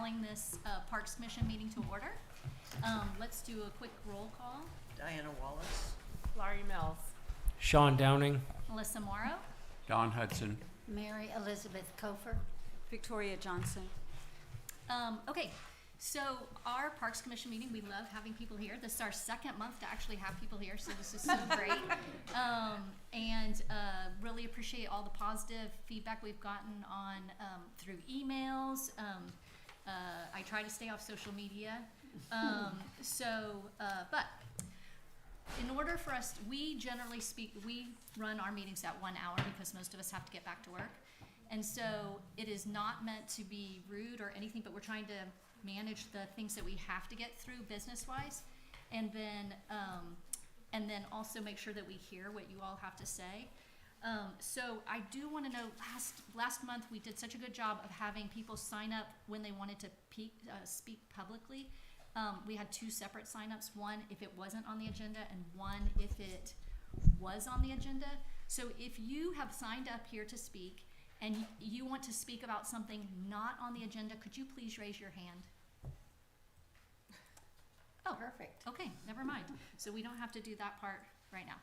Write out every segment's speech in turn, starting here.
calling this Parks Commission meeting to order. Let's do a quick roll call. Diana Wallace. Laurie Mills. Sean Downing. Melissa Morrow. Don Hudson. Mary Elizabeth Kofer. Victoria Johnson. Okay, so our Parks Commission meeting, we love having people here. This is our second month to actually have people here, so this is so great. And really appreciate all the positive feedback we've gotten on through emails. I try to stay off social media. But in order for us, we generally speak, we run our meetings at 1 hour because most of us have to get back to work. And so it is not meant to be rude or anything, but we're trying to manage the things that we have to get through business-wise. And then also make sure that we hear what you all have to say. So I do want to know, last month we did such a good job of having people sign up when they wanted to speak publicly. We had 2 separate signups, one if it wasn't on the agenda and one if it was on the agenda. So if you have signed up here to speak and you want to speak about something not on the agenda, could you please raise your hand? Oh, Perfect. okay, never mind. So we don't have to do that part right now.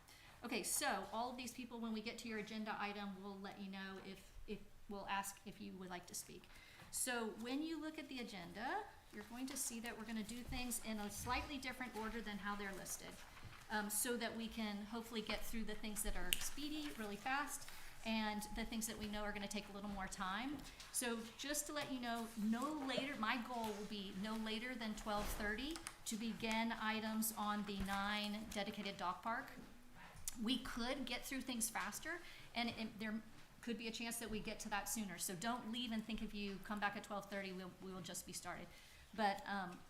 Okay, so all of these people, when we get to your agenda item, we'll let you know if we'll ask if you would like to speak. So when you look at the agenda, you're going to see that we're going to do things in a slightly different order than how they're listed, so that we can hopefully get through the things that are speedy, really fast, and the things that we know are going to take a little more time. So just to let you know, no later, my goal will be no later than 12:30 to begin items on the 9 dedicated dog park. We could get through things faster, and there could be a chance that we get to that sooner. So don't leave and think if you come back at 12:30, we will just be started. But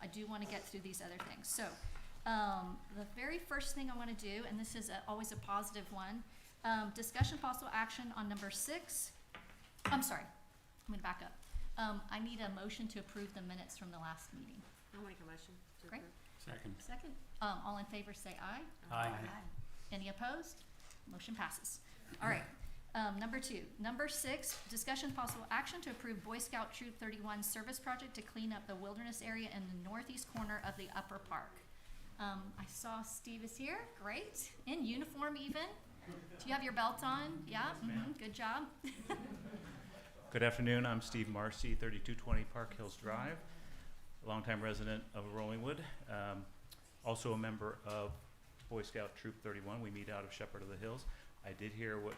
I do want to get through these other things. So the very first thing I want to do, and this is always a positive one, discussion possible action on number 6. I'm sorry, I'm going to back up. I need a motion to approve the minutes from the last meeting. I'll make a motion to Great. approve. Second. All in favor say aye. Aye. Any opposed? Motion passes. All right. Number 2. Number 6, discussion possible action to approve Boy Scout Troop 31 service project to clean up the wilderness area in the northeast corner of the upper park. I saw Steve is here. Great. In uniform even. Do you have your belt on? Yeah? Mm-hmm. Good job. Good afternoon, I'm Steve Marcy, 3220 Park Hills Drive, a longtime resident of Rollingwood, also a member of Boy Scout Troop 31. We meet out of Shepherd of the Hills. I did hear what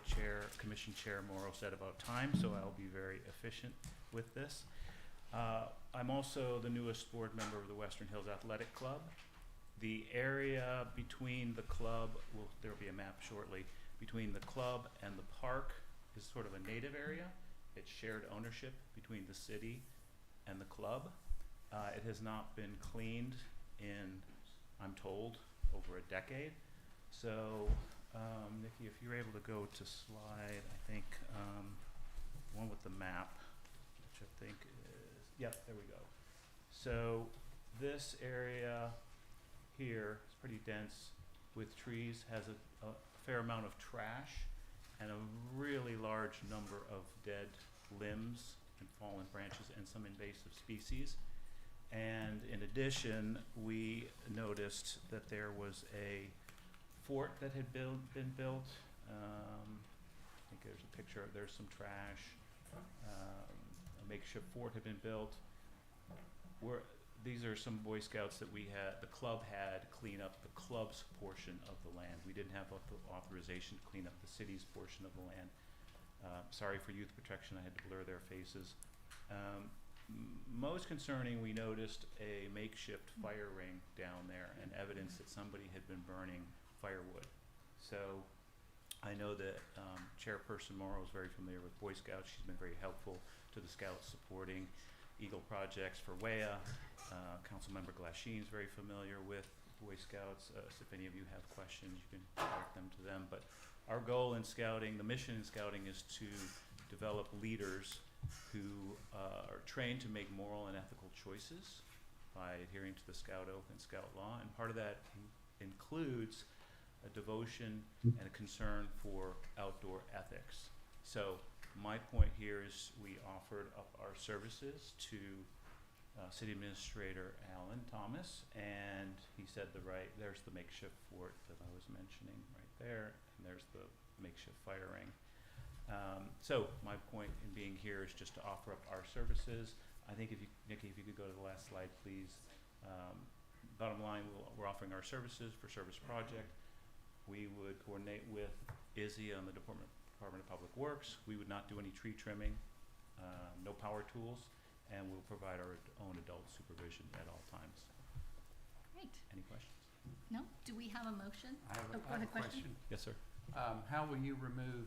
Commission Chair Morrow said about time, so I'll be very efficient with this. I'm also the newest board member of the Western Hills Athletic Club. The area between the club, there will be a map shortly, between the club and the park is sort of a native area. It's shared ownership between the city and the club. It has not been cleaned in, I'm told, over a decade. So, Nikki, if you're able to go to slide, I think, one with the map, which I think is, yep, there we go. So this area here is pretty dense with trees, has a fair amount of trash and a really large number of dead limbs and fallen branches and some invasive species. And in addition, we noticed that there was a fort that had been built. I think there's a picture, there's some trash. A makeshift fort had been built. These are some Boy Scouts that the club had clean up the club's portion of the land. We didn't have authorization to clean up the city's portion of the land. Sorry for youth protection, I had to blur their faces. Most concerning, we noticed a makeshift fire ring down there and evidence that somebody had been burning firewood. So I know that Chairperson Morrow is very familiar with Boy Scouts. She's been very helpful to the Scouts supporting Eagle projects for WEA. Councilmember Glasheen is very familiar with Boy Scouts. So if any of you have questions, you can direct them to them. But our goal in Scouting, the mission in Scouting, is to develop leaders who are trained to make moral and ethical choices by adhering to the Scout Oath and Scout Law. And part of that includes a devotion and a concern for outdoor ethics. So my point here is we offered up our services to City Administrator Alan Thomas, and he said there's the makeshift fort that I was mentioning right there, and there's the makeshift fire ring. So my point in being here is just to offer up our services. I think Nikki, if you could go to the last slide, please. Bottom line, we're offering our services for Service Project. We would coordinate with Izzy on the Department of Public Works. We would not do any tree trimming, no power tools, and we'll provide our own adult supervision at all times. Great. Any questions? No? Do we have a motion? I have Oh, go a ahead, question. question. Yes, sir. How will you remove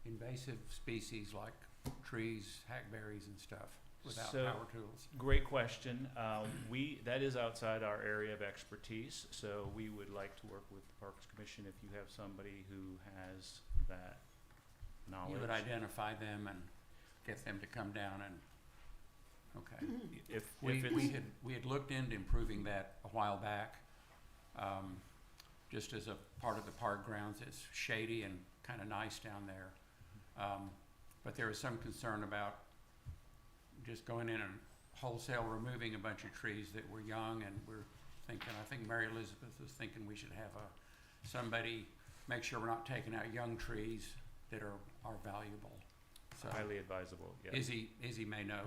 invasive species like trees, hackberries and stuff without So- power tools? Great question. That is outside our area of expertise, so we would like to work with the Parks Commission if you have somebody who has that knowledge. You would identify them and get them to come down and, okay. If We it's, had looked into improving that a while back, just as a part of the park grounds. It's shady and kind of nice down there. But there was some concern about just going in and wholesale removing a bunch of trees that were young, and we're thinking, I think Mary Elizabeth was thinking we should have somebody make sure we're not taking out young trees that are valuable. So highly advisable, yes. Izzy may know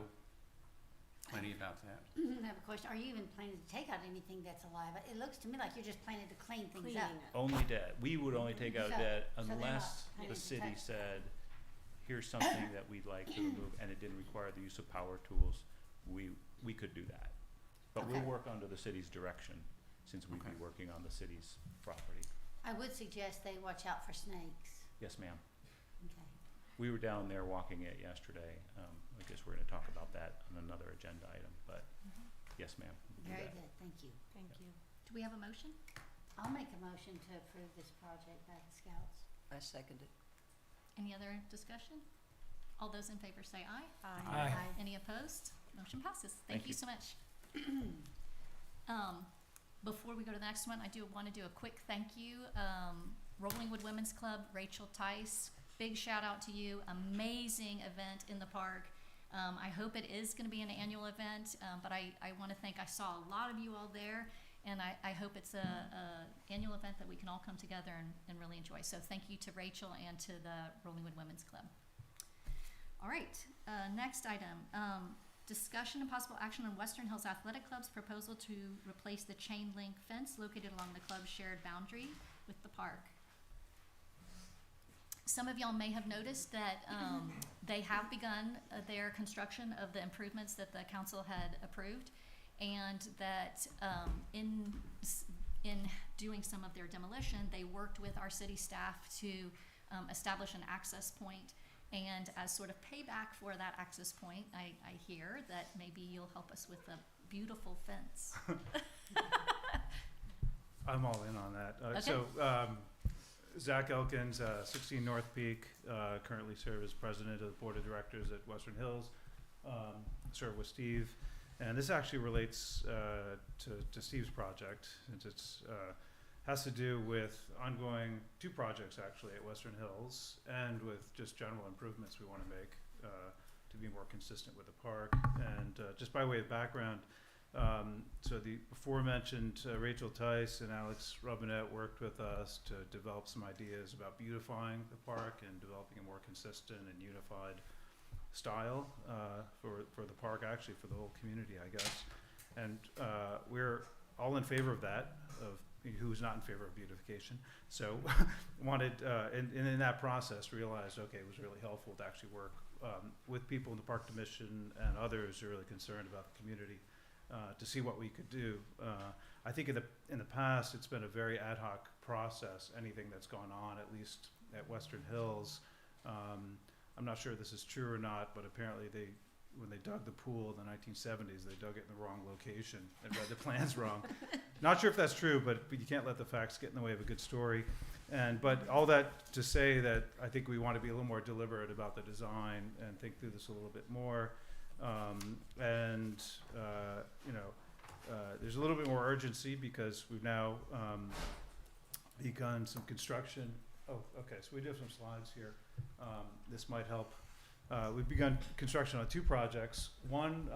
plenty about that. I have a question. Are you even planning to take out anything that's alive? It looks to me like you're just planning to clean things Cleaning up. it. Only dead. We would only take out So- dead so they're not unless planning the to city touch- said, here's something that we'd like to remove, and it didn't require the use of power tools. We could do that. But we'll Okay. work under the city's direction, since we'd be Okay. working on the city's property. I would suggest they watch out for snakes. Yes, ma'am. Okay. We were down there walking it yesterday. I guess we're gonna talk about that on another agenda item, but yes, ma'am. we'll do Very that. good. Thank you. Thank you. Do we have a motion? I'll make a motion to approve this project by the Scouts. I second it. Any other discussion? All those in favor say aye. Aye. Any opposed? Motion passes. Thank Thank you you. so much. Before we go to the next one, I do want to do a quick thank you. Rollingwood Women's Club, Rachel Tice, big shout out to you. Amazing event in the park. I hope it is going to be an annual event, but I want to thank, I saw a lot of you all there, and I hope it's a annual event that we can all come together and really enjoy. So thank you to Rachel and to the Rollingwood Women's Club. All right, next item, discussion and possible action on Western Hills Athletic Club's proposal to replace the chain link fence located along the club's shared boundary with the park. Some of y'all may have noticed that they have begun their construction of the improvements that the council had approved, and that in doing some of their demolition, they worked with our city staff to establish an access point. And as sort of payback for that access point, I hear that maybe you'll help us with a beautiful fence. I'm all in on that. Okay. So, Zach Elkins, 16 North Peak, currently serve as president of the board of directors at Western Hills. Serve with Steve, and this actually relates to Steve's project, since it's has to do with ongoing two projects actually at Western Hills, and with just general improvements we want to make to be more consistent with the park. And just by way of background, so the aforementioned Rachel Tice and Alex Robinette worked with us to develop some ideas about beautifying the park and developing a more consistent and unified style for the park, actually for the whole community, I guess. And we're all in favor of that, of who's not in favor of beautification. So wanted, and in that process realized, okay, it was really helpful to actually work with people in the Park Commission and others who are really concerned about the community to see what we could do. I think in the past, it's been a very ad hoc process, anything that's gone on, at least at Western Hills. I'm not sure this is true or not, but apparently when they dug the pool in the 1970s, they dug it in the wrong location and read the plans wrong. Not sure if that's true, but you can't let the facts get in the way of a good story. But all that to say that I think we want to be a little more deliberate about the design and think through this a little bit more. There's a little bit more urgency because we've now begun some construction. Oh, okay, so we do have some slides here. This might help. We've begun construction on two projects. One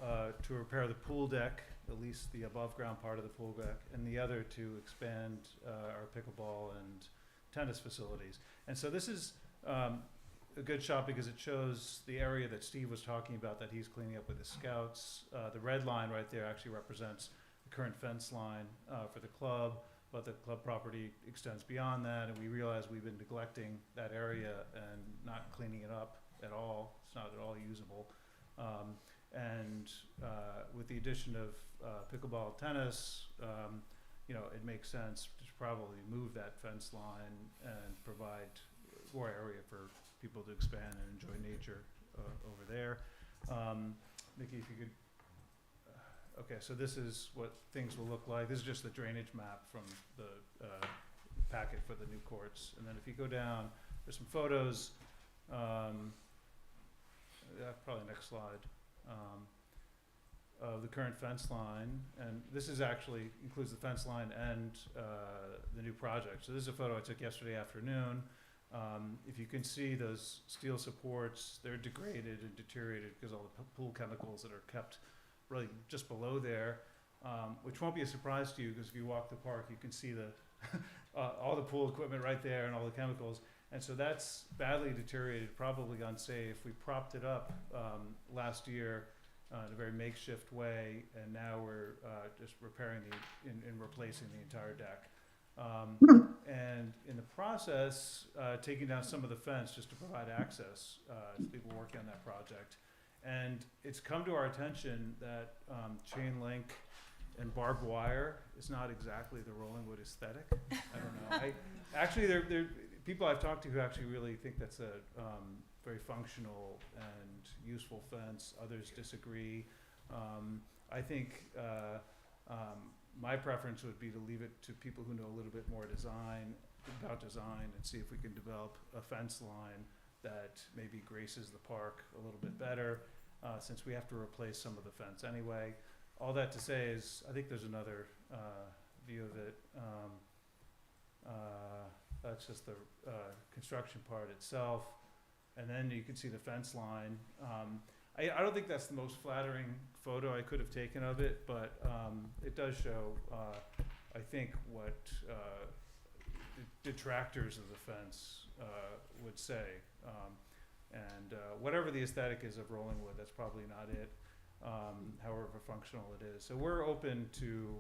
to repair the pool deck, at least the above-ground part of the pool deck, and the other to expand our pickleball and tennis facilities. And so this is a good shot because it shows the area that Steve was talking about that he's cleaning up with his scouts. The red line right there actually represents the current fence line for the club, but the club property extends beyond that, and we realize we've been neglecting that area and not cleaning it up at all. It's not at all usable. With the addition of pickleball, tennis, it makes sense to probably move that fence line and provide more area for people to expand and enjoy nature over there. Nikki, if you could. Okay, so this is what things will look like. This is just the drainage map from the packet for the new courts. And then if you go down, there's some photos. Probably next slide. Of the current fence line, and this is actually includes the fence line and the new project. So this is a photo I took yesterday afternoon. If you can see those steel supports, they're degraded and deteriorated because all the pool chemicals that are kept really just below there, which won't be a surprise to you because if you walk the park, you can see the all the pool equipment right there and all the chemicals. And so that's badly deteriorated, probably unsafe. We propped it up last year in a very makeshift way, and now we're just repairing and replacing the entire deck. And in the process, taking down some of the fence just to provide access to people working on that project. And it's come to our attention that chain link and barbed wire is not exactly the Rollingwood aesthetic. I don't know. Actually, there people I've talked to who actually really think that's a very functional and useful fence. Others disagree. I think my preference would be to leave it to people who know a little bit more about design and see if we can develop a fence line that maybe graces the park a little bit better, since we have to replace some of the fence anyway. All that to say is, I think there's another view of it. That's just the construction part itself. And then you can see the fence line. I don't think that's the most flattering photo I could have taken of it, but it does show, I think, what detractors of the fence would say. Whatever the aesthetic is of Rollingwood, that's probably not it, however functional it is. So we're open to,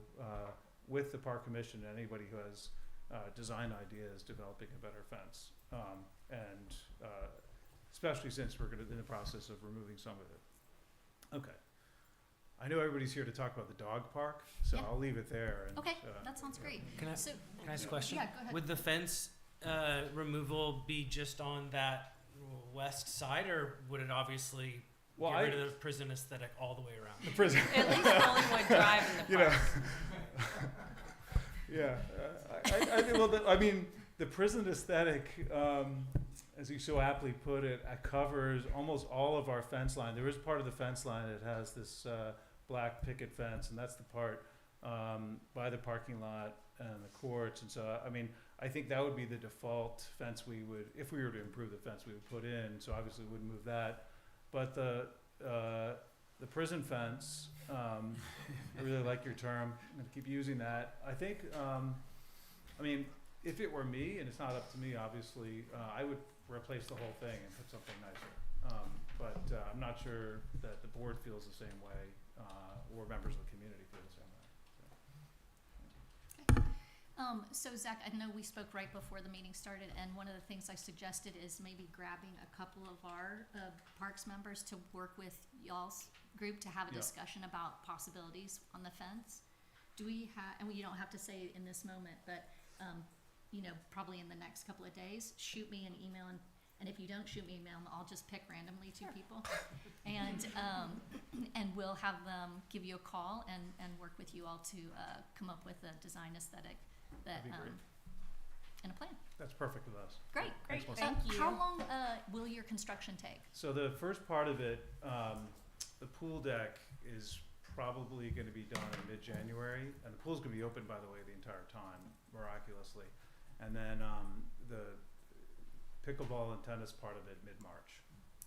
with the Park Commission, anybody who has design ideas, developing a better fence. Especially since we're in the process of removing some of it. Okay. I know everybody's here to talk about the dog park, so Yeah. I'll leave it there. And, Okay, that sounds great. Can I So, ask a question? yeah, go ahead. Would the fence removal be just on that west side, or would it obviously Well, get rid of the prison aesthetic all the way around? the prison. At least Rollingwood Drive in the You park. know. Yeah. I mean, the prison aesthetic, as you so aptly put it, covers almost all of our fence line. There is part of the fence line that has this black picket fence, and that's the part by the parking lot and the courts. And so, I mean, I think that would be the default fence we would, if we were to improve the fence, we would put in. So obviously, we wouldn't move that. But the prison fence, I really like your term. I'm going to keep using that. I think, I mean, if it were me, and it's not up to me, obviously, I would replace the whole thing and put something nicer. But I'm not sure that the board feels the same way, or members of the community feel the same way. So Zach, I know we spoke right before the meeting started, and one of the things I suggested is maybe grabbing a couple of our Parks members to work with y'all's group to have a Yeah. discussion about possibilities on the fence. Do we have, and you don't have to say it in this moment, but, probably in the next couple of days, shoot me an email, and if you don't shoot me an email, I'll just pick randomly two people. And we'll have them give you a call and work with you all to come up with a design aesthetic that, That'd be great. and a plan. That's perfect with us. Great, Thanks, great. Melissa. Thank you. How long will your construction take? So the first part of it, the pool deck is probably going to be done in mid-January, and the pool's going to be open, by the way, the entire time, miraculously. And then the pickleball and tennis part of it mid-March.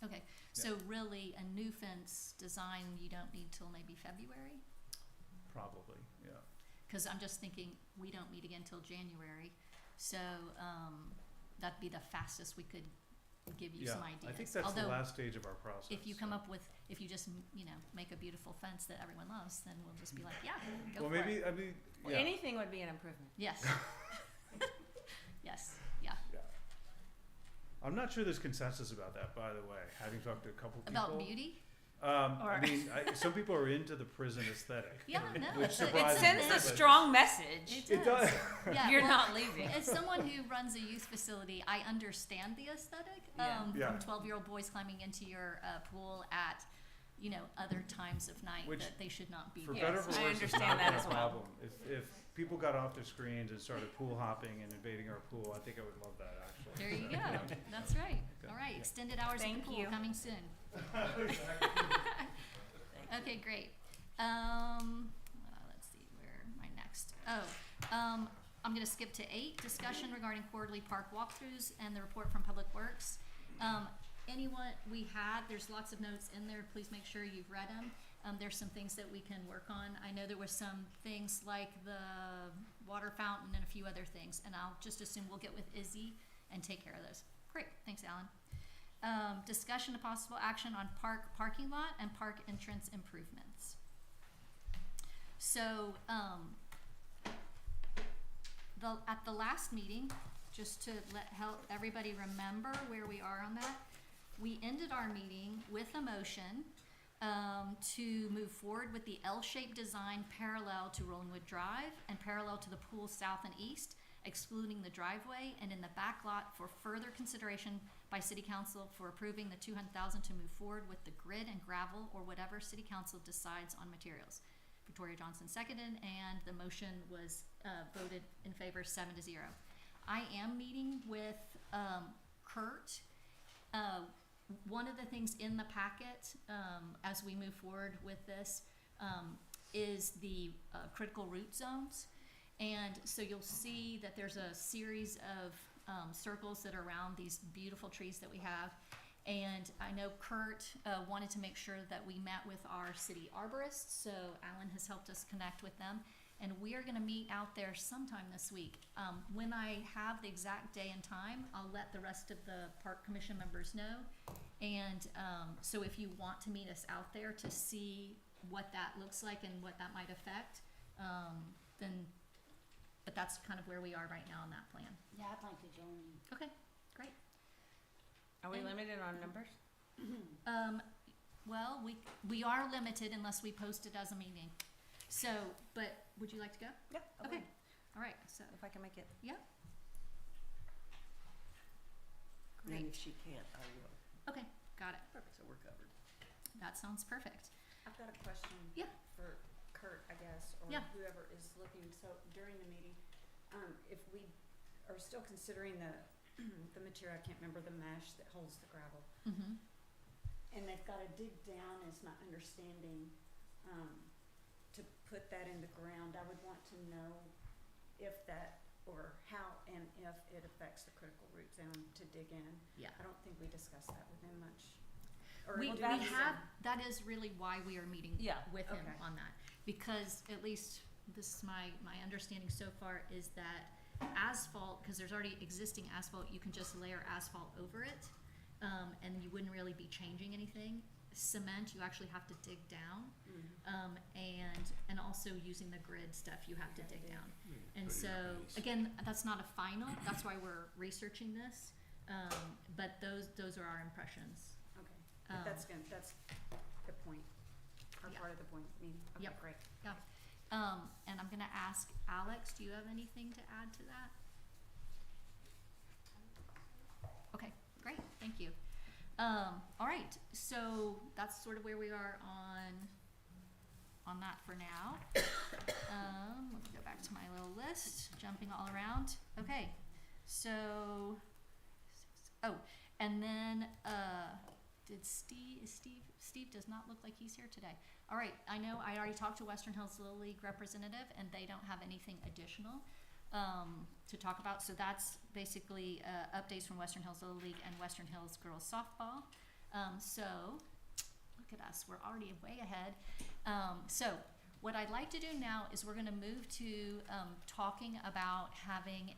Okay, so really, a new fence design, you don't need till maybe February? Probably, yeah. Cause I'm just thinking, we don't meet again till January, so, that'd be the fastest we could give you Yeah, some ideas. I think that's the Although, last stage of our process. if you come so. up with, if you just, make a beautiful fence that everyone loves, then we'll just be like, yeah, go Well, for it. maybe, I mean, Well, yeah. anything would be an improvement. Yes. Yes, yeah. Yeah. I'm not sure there's consensus about that, by the way, having talked to a couple people. About beauty? I mean, some people are into the prison aesthetic. Yeah, no, Which it's a- It surprises sends me, a but- strong message. It does. Yeah, You're well, not leaving. As someone who runs a youth facility, I understand the aesthetic, Yeah. Yeah. from 12-year-old boys climbing into your, pool at, other times of night Which, that they should not be. For Yes, better or for I worse, it's understand not that been as a well. problem. If people got off their screens and started pool hopping and invading our pool, I think I would love that, actually. There you So, go. yeah. That's right. Okay. All right, Yeah. extended hours at Thank the pool you. coming soon. Okay, great. Let's see, where am I next? I'm gonna skip to 8, discussion regarding quarterly park walkthroughs and the report from Public Works. There's lots of notes in there, please make sure you've read them. There's some things that we can work on. I know there was some things like the water fountain and a few other things, and I'll just assume we'll get with Izzy and take care of those. Great, thanks, Alan. Discussion of possible action on parking lot and park entrance improvements. So, at the last meeting, just to help everybody remember where we are on that, we ended our meeting with a motion to move forward with the L-shaped design parallel to Rollingwood Drive and parallel to the pool south and east, excluding the driveway, and in the back lot for further consideration by City Council for approving the $200,000 to move forward with the grid and gravel or whatever City Council decides on materials. Victoria Johnson seconded, and the motion was voted in favor 7-0. I am meeting with Kurt. One of the things in the packet as we move forward with this is the critical root zones. And so you'll see that there's a series of circles that are around these beautiful trees that we have. And I know Kurt wanted to make sure that we met with our city arborists, so Alan has helped us connect with them. And we are gonna meet out there sometime this week. When I have the exact day and time, I'll let the rest of the park commission members know. And so if you want to meet us out there to see what that looks like and what that might affect, but that's kind of where we are right now on that plan. Yeah, I'd like to join you. Okay, great. Are we And- limited on numbers? Well, we are limited unless we post it as a meeting. So, but would you like to go? Yeah. Okay. All right, so, If I can make it. And great. if she can't, I will. Okay, got it. So we're covered. That sounds perfect. I've got a question. Yeah. For Kurt, I guess, or Yeah. whoever is looking, so during the meeting, if we are still considering the material, I can't remember, the mesh that holds the gravel, Mm-hmm. and they've gotta dig down, is my understanding, to put that in the ground, I would want to know if that, or how and if it affects the critical root zone to dig in. Yeah. I don't think we discussed that with him much. Or We did have, that is really why we are meeting Yeah. with him Okay. on that. Because at least this is my understanding so far is that asphalt, because there's already existing asphalt, you can just layer asphalt over it. And you wouldn't really be changing anything. Cement, you actually have to dig down. And also using the grid stuff, you have to dig down. And so, again, that's not a final, that's why we're researching this. But those are our impressions. Okay, but that's the point, or Yeah. part of the point, okay, Yep. great. And I'm gonna ask Alex, do you have anything to add to that? Okay, great, thank you. All right, so that's sort of where we are on that for now. Let me go back to my little list, jumping all around. Okay, so, and then, did Steve does not look like he's here today. All right, I know I already talked to Western Hills Little League representative, and they don't have anything additional to talk about. So that's basically updates from Western Hills Little League and Western Hills Girls Softball. So, look at us, we're already way ahead. So, what I'd like to do now is we're gonna move to, talking about having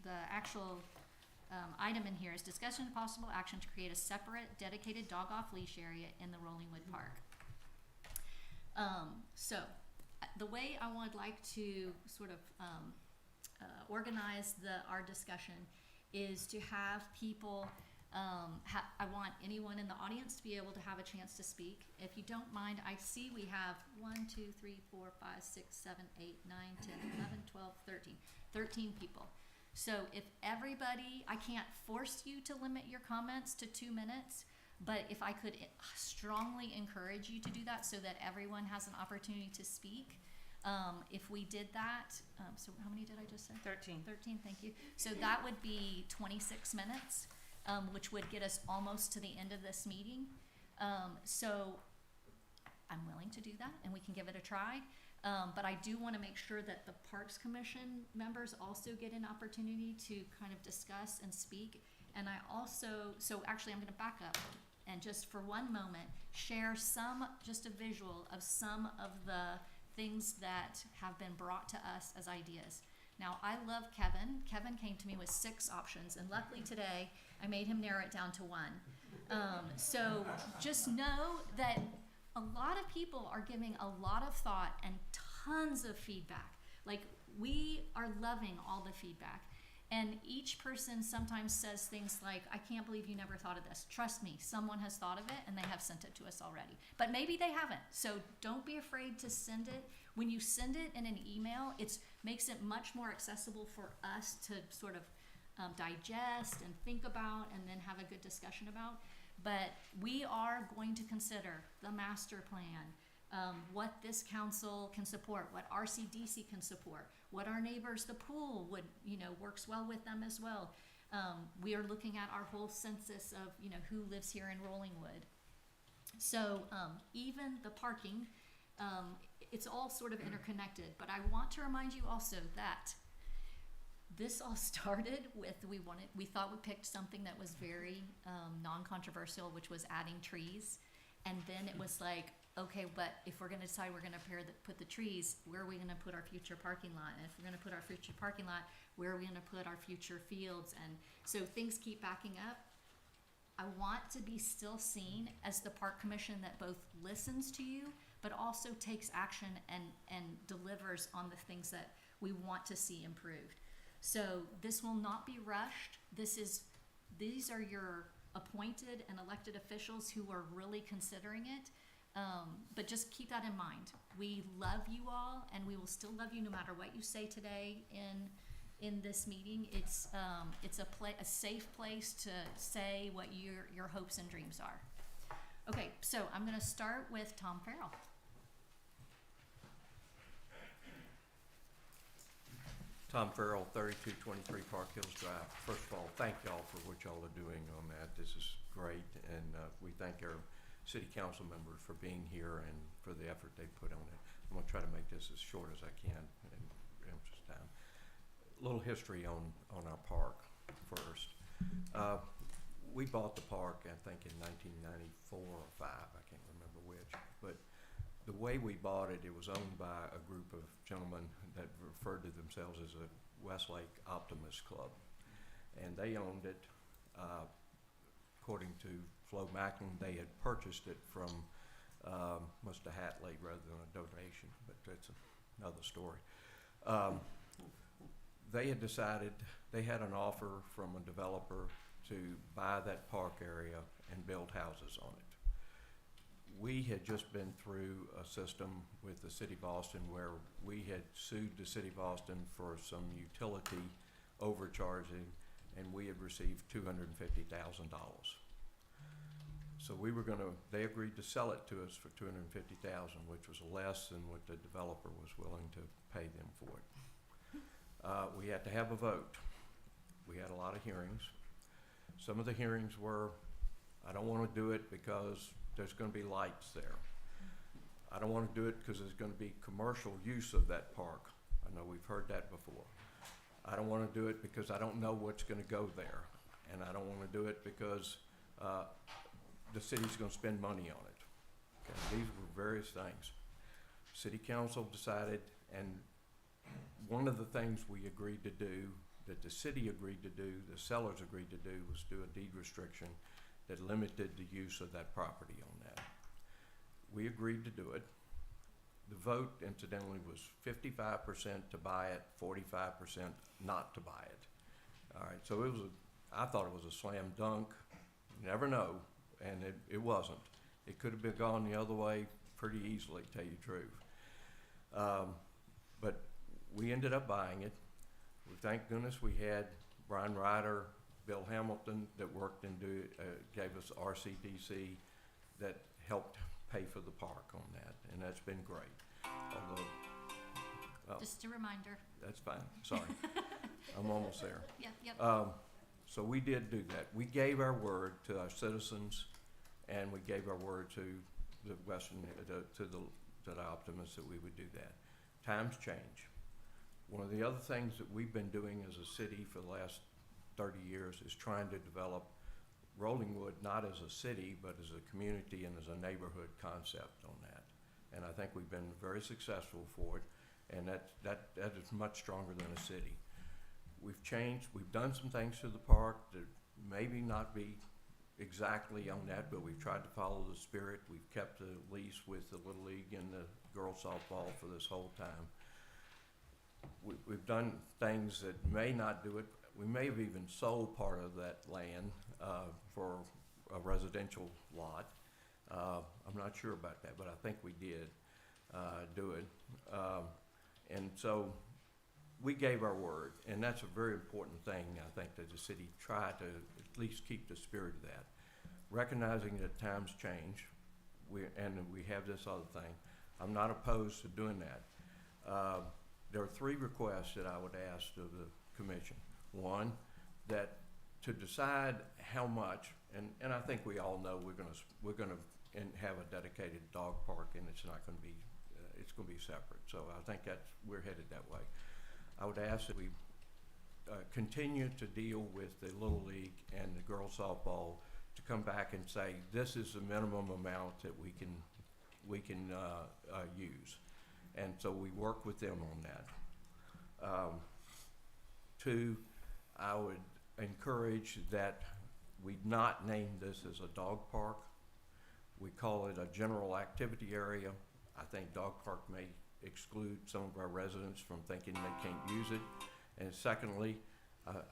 the actual, item in here is discussion of possible action to create a separate dedicated dog-off leash area in the Rollingwood Park. So, the way I would like to sort of, organize our discussion is to have people, I want anyone in the audience to be able to have a chance to speak. If you don't mind, I see we have 1, 2, 3, 4, 5, 6, 7, 8, 9, 10, 11, 12, 13. 13 people. So if everybody, I can't force you to limit your comments to 2 minutes, but if I could strongly encourage you to do that so that everyone has an opportunity to speak. If we did that, so how many did I just say? 13. 13, thank you. So that would be 26 minutes, which would get us almost to the end of this meeting. So I'm willing to do that, and we can give it a try. But I do want to make sure that the Parks Commission members also get an opportunity to kind of discuss and speak. And I also, so actually I'm going to back up and just for one moment share just a visual of some of the things that have been brought to us as ideas. Now, I love Kevin. Kevin came to me with 6 options, and luckily today I made him narrow it down to 1. So just know that a lot of people are giving a lot of thought and tons of feedback. Like, we are loving all the feedback. And each person sometimes says things like, I can't believe you never thought of this. Trust me, someone has thought of it and they have sent it to us already. But maybe they haven't. So don't be afraid to send it. When you send it in an email, it makes it much more accessible for us to sort of digest and think about and then have a good discussion about. But we are going to consider the master plan, what this council can support, what RCDC can support, what our neighbors, the pool would, works well with them as well. We are looking at our whole census of, who lives here in Rollingwood. So even the parking, it's all sort of interconnected. But I want to remind you also that this all started with, we thought we picked something that was very non-controversial, which was adding trees. And then it was like, okay, but if we're gonna decide we're gonna put the trees, where are we gonna put our future parking lot? And if we're gonna put our future parking lot, where are we gonna put our future fields? And so things keep backing up. I want to be still seen as the park commission that both listens to you, but also takes action and delivers on the things that we want to see improved. So this will not be rushed. These are your appointed and elected officials who are really considering it. But just keep that in mind. We love you all, and we will still love you no matter what you say today in this meeting. It's a safe place to say what your hopes and dreams are. Okay, so I'm going to start with Tom Farrell. Tom Farrell, 3223 Park Hills Drive. First of all, thank y'all for what y'all are doing on that. This is great, and we thank our city council members for being here and for the effort they put on it. I'm gonna try to make this as short as I can in interest of time. A little history on our park first. We bought the park, I think, in 1994 or 5, I can't remember which, but the way we bought it, it was owned by a group of gentlemen that referred to themselves as a Westlake Optimist Club. And they owned it, according to Flo Macklin, they had purchased it from Mr. Hatley rather than a donation, but that's another story. They had decided, they had an offer from a developer to buy that park area and build houses on it. We had just been through a system with the City of Austin where we had sued the City of Austin for some utility overcharging, and we had received $250,000. So they agreed to sell it to us for $250,000, which was less than what the developer was willing to pay them for it. We had to have a vote. We had a lot of hearings. Some of the hearings were, I don't want to do it because there's going to be lights there. I don't want to do it because there's going to be commercial use of that park. I know we've heard that before. I don't want to do it because I don't know what's going to go there. And I don't want to do it because the city's gonna spend money on it. Okay, these were various things. City council decided, and one of the things we agreed to do, that the city agreed to do, the sellers agreed to do, was do a deed restriction that limited the use of that property on that. We agreed to do it. The vote incidentally was 55% to buy it, 45% not to buy it. All right, so I thought it was a slam dunk. You never know, and it wasn't. It could have been gone the other way pretty easily, to tell you the truth. But we ended up buying it. Thank goodness we had Brian Ryder, Bill Hamilton that worked and gave us RCDC that helped pay for the park on that, and that's been great. Although, well, Just a reminder. that's fine, sorry. I'm almost there. Yep. So we did do that. We gave our word to our citizens, and we gave our word to the to the optimists that we would do that. Times change. One of the other things that we've been doing as a city for the last 30 years is trying to develop Rollingwood not as a city, but as a community and as a neighborhood concept on that. And I think we've been very successful for it, and that is much stronger than a city. We've changed, we've done some things to the park that maybe not be exactly on that, but we've tried to follow the spirit. We've kept the lease with the Little League and the girls softball for this whole time. We've done things that may not do it. We may have even sold part of that land for a residential lot. I'm not sure about that, but I think we did do it. And so we gave our word, and that's a very important thing, I think, that the city tried to at least keep the spirit of that. Recognizing that times change, and we have this other thing. I'm not opposed to doing that. There are 3 requests that I would ask of the commission. One, that to decide how much, and I think we all know we're gonna have a dedicated dog park, and it's not gonna be, it's gonna be separate. So I think we're headed that way. I would ask that we continue to deal with the Little League and the girls softball to come back and say, this is the minimum amount that we can use. And so we work with them on that. 2, I would encourage that we not name this as a dog park. We call it a general activity area. I think dog park may exclude some of our residents from thinking they can't use it. And secondly,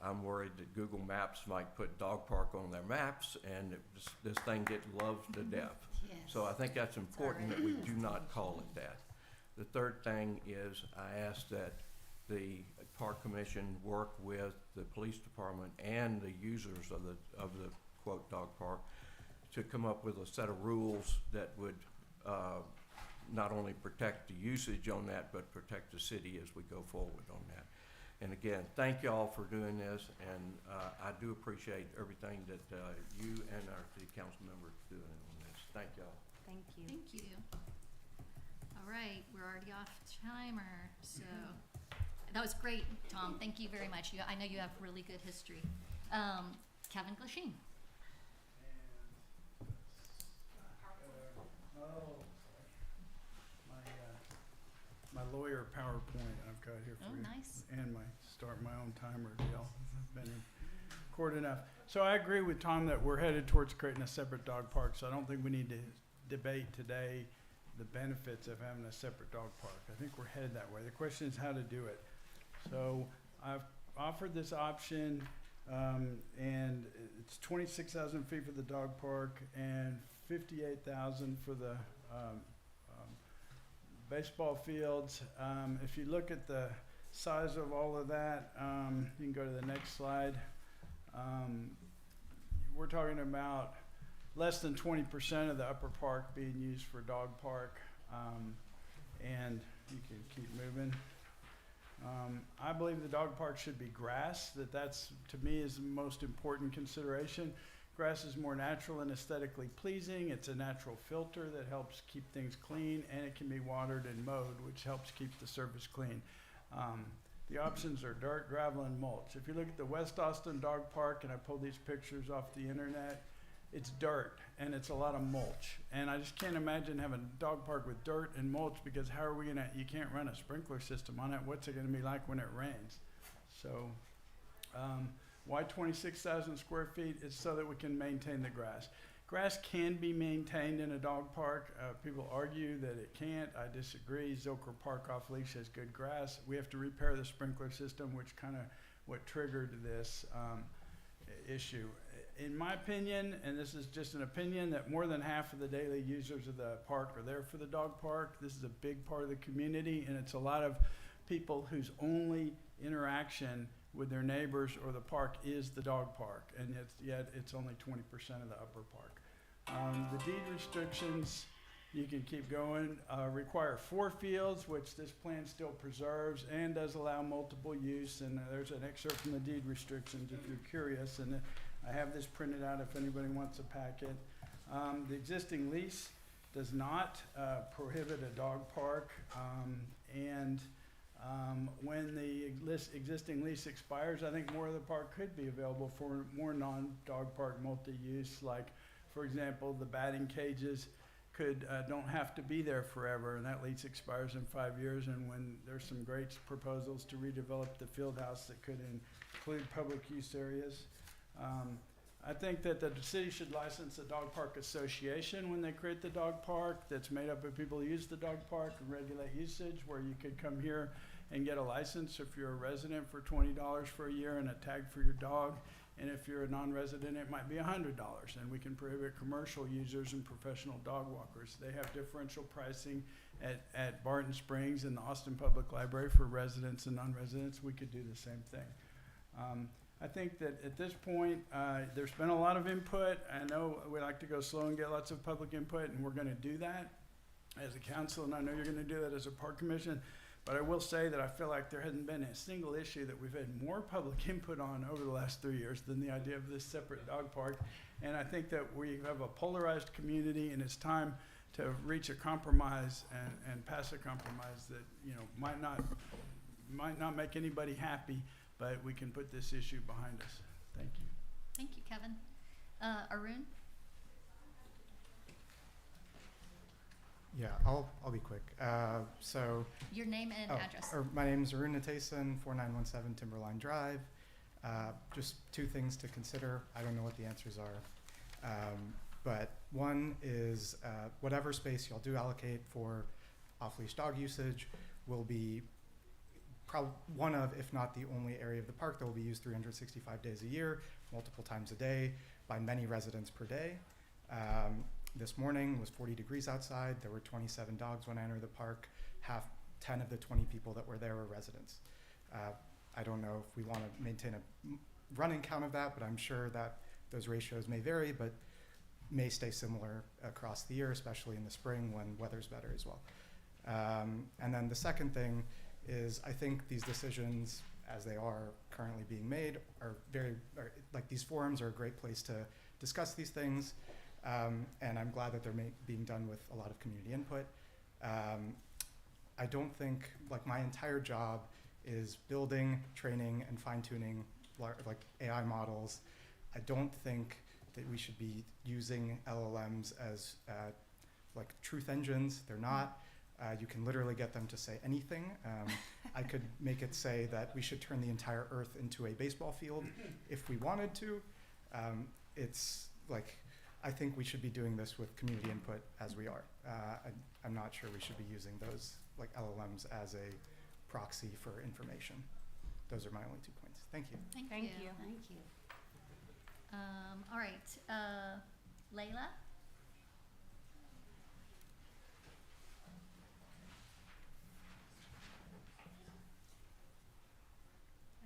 I'm worried that Google Maps might put dog park on their maps, and this thing get loved to death. Yes. So I think that's important that we do not call it that. The third thing is I ask that the Park Commission work with the police department and the users of the quote dog park to come up with a set of rules that would not only protect the usage on that, but protect the city as we go forward on that. And again, thank y'all for doing this, and I do appreciate everything that you and our city council members are doing on this. Thank y'all. Thank you. Thank you. All right, we're already off timer, so that was great, Tom. Thank you very much. I know you have really good history. Kevin Glasheen. My lawyer PowerPoint I've got here for Oh, you. nice. And start my own timer deal. I've been in court enough. So I agree with Tom that we're headed towards creating a separate dog park, so I don't think we need to debate today the benefits of having a separate dog park. I think we're headed that way. The question is how to do it. So I've offered this option, and it's 26,000 feet for the dog park and 58,000 for the baseball fields. If you look at the size of all of that, you can go to the next slide. We're talking about less than 20% of the upper park being used for dog park, and you can keep moving. I believe the dog park should be grass. That's to me is the most important consideration. Grass is more natural and aesthetically pleasing. It's a natural filter that helps keep things clean, and it can be watered and mowed, which helps keep the surface clean. The options are dirt, gravel, and mulch. If you look at the West Austin Dog Park, and I pulled these pictures off the internet, it's dirt and it's a lot of mulch. And I just can't imagine having a dog park with dirt and mulch, because how are we gonna, you can't run a sprinkler system on it. What's it gonna be like when it rains? So, why 26,000 square feet? It's so that we can maintain the grass. Grass can be maintained in a dog park. People argue that it can't. I disagree. Zilker Park off leash has good grass. We have to repair the sprinkler system, which kind of what triggered this issue. In my opinion, and this is just an opinion, that more than half of the daily users of the park are there for the dog park. This is a big part of the community, and it's a lot of people whose only interaction with their neighbors or the park is the dog park, and yet it's only 20% of the upper park. The deed restrictions, you can keep going, require 4 fields, which this plan still preserves, and does allow multiple use, and there's an excerpt from the deed restrictions if you're curious, and I have this printed out if anybody wants a packet. The existing lease does not prohibit a dog park, and when the existing lease expires, I think more of the park could be available for more non-dog park multi-use, like, for example, the batting cages don't have to be there forever, and that lease expires in 5 years. And when there's some great proposals to redevelop the field house that could include public use areas. I think that the city should license a dog park association when they create the dog park that's made up of people who use the dog park and regulate usage, where you could come here and get a license if you're a resident for $20 for a year and a tag for your dog. And if you're a non-resident, it might be $100. And we can prohibit commercial users and professional dog walkers. They have differential pricing at Barton Springs and the Austin Public Library for residents and non-residents. We could do the same thing. I think that at this point, there's been a lot of input. I know we like to go slow and get lots of public input, and we're going to do that as a council, and I know you're going to do that as a park commission. But I will say that I feel like there hasn't been a single issue that we've had more public input on over the last 3 years than the idea of this separate dog park. And I think that we have a polarized community, and it's time to reach a compromise and pass a compromise that, you know, might not make anybody happy, but we can put this issue behind us. Thank you. Thank you, Kevin. Arun? Yeah, I'll be quick. So, Your name and address. My name is Arun Natason, 4917 Timberline Drive. Just 2 things to consider. I don't know what the answers are. But one is whatever space y'all do allocate for off-leash dog usage will be one of, if not the only area of the park that will be used 365 days a year, multiple times a day, by many residents per day. This morning was 40 degrees outside. There were 27 dogs when I entered the park. 10 of the 20 people that were there were residents. I don't know if we want to maintain a running count of that, but I'm sure that those ratios may vary, but may stay similar across the year, especially in the spring when weather's better as well. And then the second thing is, I think these decisions, as they are currently being made, like these forums are a great place to discuss these things. And I'm glad that they're being done with a lot of community input. I don't think, like, my entire job is building, training, and fine-tuning like AI models. I don't think that we should be using LLMs as like truth engines. They're not. You can literally get them to say anything. I could make it say that we should turn the entire Earth into a baseball field if we wanted to. It's like, I think we should be doing this with community input as we are. I'm not sure we should be using those, like LLMs, as a proxy for information. Those are my only 2 points. Thank you. Thank Thank you. you. Thank you. All right, Layla?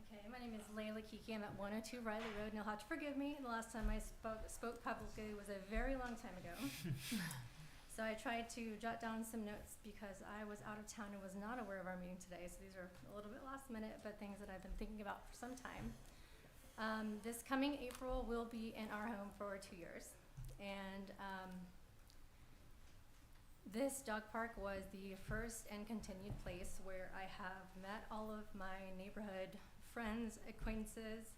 Okay, my name is Layla Kiki. I'm at 102 Riley Road. You'll have to forgive me. The last time I spoke publicly was a very long time ago. So I tried to jot down some notes because I was out of town and was not aware of our meeting today. So these are a little bit last minute, but things that I've been thinking about for some time. This coming April will be in our home for 2 years. And this dog park was the first and continued place where I have met all of my neighborhood friends, acquaintances.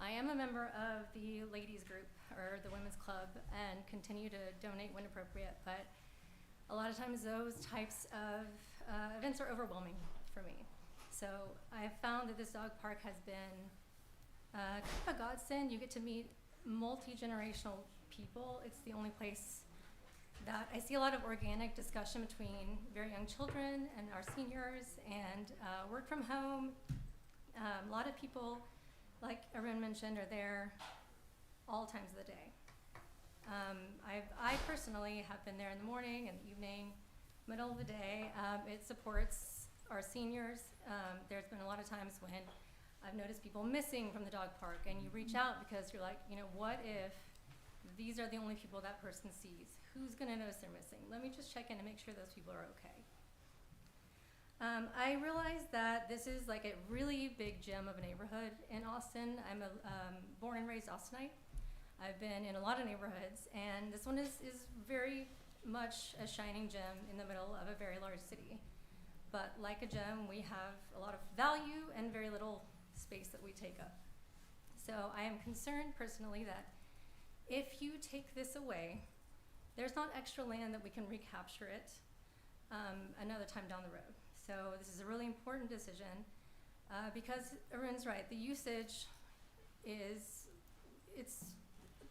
I am a member of the ladies group or the women's club and continue to donate when appropriate, but a lot of times those types of events are overwhelming for me. So I've found that this dog park has been kind of a godsend. You get to meet multi-generational people. It's the only place that I see a lot of organic discussion between very young children and our seniors, and work from home. A lot of people, like Arun mentioned, are there all times of the day. I personally have been there in the morning and the evening, middle of the day. It supports our seniors. There's been a lot of times when I've noticed people missing from the dog park, and you reach out because you're like, you know, what if these are the only people that person sees? Who's gonna notice they're missing? Let me just check in and make sure those people are okay. I realize that this is like a really big gem of a neighborhood in Austin. I'm a born and raised Austinite. I've been in a lot of neighborhoods, and this one is very much a shining gem in the middle of a very large city. But like a gem, we have a lot of value and very little space that we take up. So I am concerned personally that if you take this away, there's not extra land that we can recapture it another time down the road. So this is a really important decision because Arun's right. The usage it's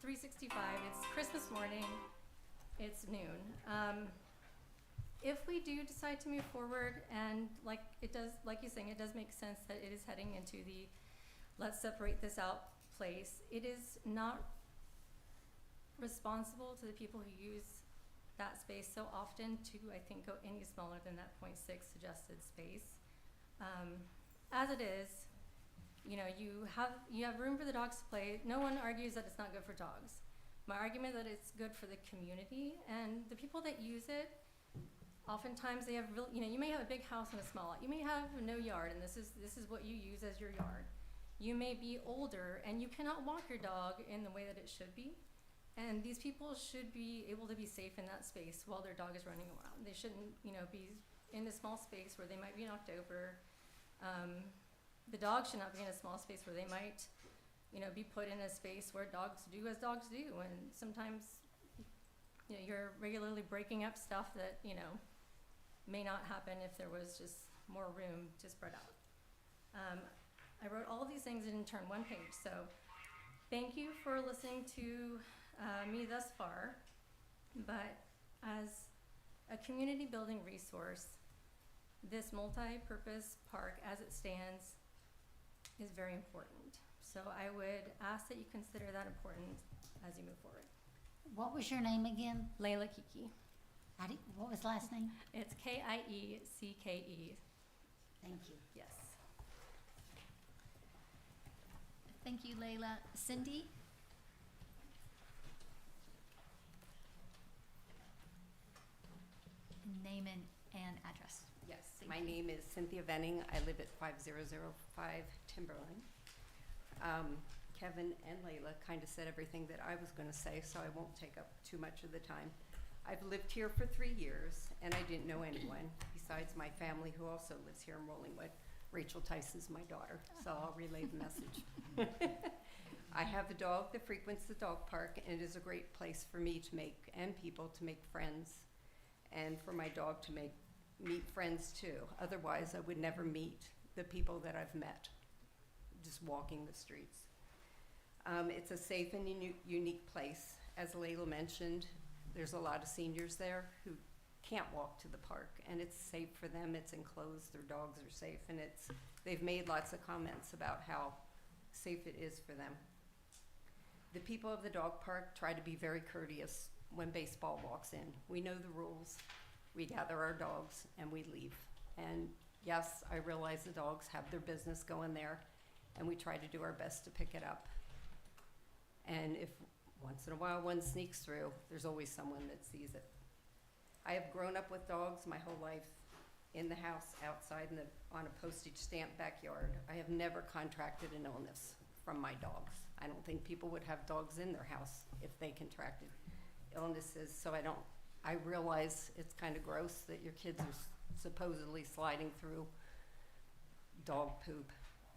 365. It's Christmas morning. It's noon. If we do decide to move forward, and like you're saying, it does make sense that it is heading into the let's separate this out place. It is not responsible to the people who use that space so often to, I think, go any smaller than that 0.6 suggested space. As it is, you know, you have room for the dogs to play. No one argues that it's not good for dogs. My argument that it's good for the community and the people that use it. Oftentimes they have you know, you may have a big house and a small lot. You may have no yard, and this is what you use as your yard. You may be older and you cannot walk your dog in the way that it should be. And these people should be able to be safe in that space while their dog is running around. They shouldn't, you know, be in a small space where they might be knocked over. The dog should not be in a small space where they might, you know, be put in a space where dogs do as dogs do. And sometimes, you know, you're regularly breaking up stuff that, you know, may not happen if there was just more room to spread out. I wrote all of these things and didn't turn one page. So thank you for listening to me thus far, but as a community building resource, this multi-purpose park as it stands is very important. So I would ask that you consider that important as you move forward. What was your name again? Layla Kiki. What was last name? It's Kiecke. Thank you. Yes. Thank you, Layla. Cindy? Name and address. Yes, Thank my you. name is Cynthia Venning. I live at 5005 Timberline. Kevin and Layla kind of said everything that I was going to say, so I won't take up too much of the time. I've lived here for 3 years, and I didn't know anyone besides my family who also lives here in Rollingwood. Rachel Tice is my daughter, so I'll relay the message. I have a dog that frequents the dog park, and it is a great place for me to make, and people to make friends, and for my dog to meet friends too. Otherwise, I would never meet the people that I've met just walking the streets. It's a safe and unique place. As Layla mentioned, there's a lot of seniors there who can't walk to the park, and it's safe for them. It's enclosed, their dogs are safe, and they've made lots of comments about how safe it is for them. The people of the dog park try to be very courteous when baseball walks in. We know the rules. We gather our dogs and we leave. And yes, I realize the dogs have their business going there, and we try to do our best to pick it up. And if once in a while one sneaks through, there's always someone that sees it. I have grown up with dogs my whole life, in the house, outside, on a postage stamp backyard. I have never contracted an illness from my dogs. I don't think people would have dogs in their house if they contracted illnesses, so I realize it's kind of gross that your kids are supposedly sliding through dog poop,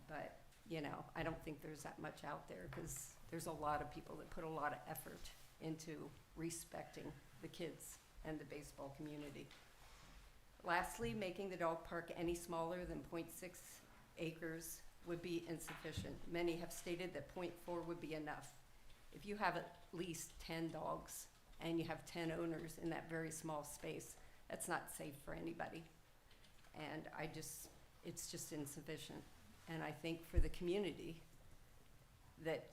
but You know, I don't think there's that much out there, because there's a lot of people that put a lot of effort into respecting the kids and the baseball community. Lastly, making the dog park any smaller than 0.6 acres would be insufficient. Many have stated that 0.4 would be enough. If you have at least 10 dogs and you have 10 owners in that very small space, that's not safe for anybody. And it's just insufficient. And I think for the community that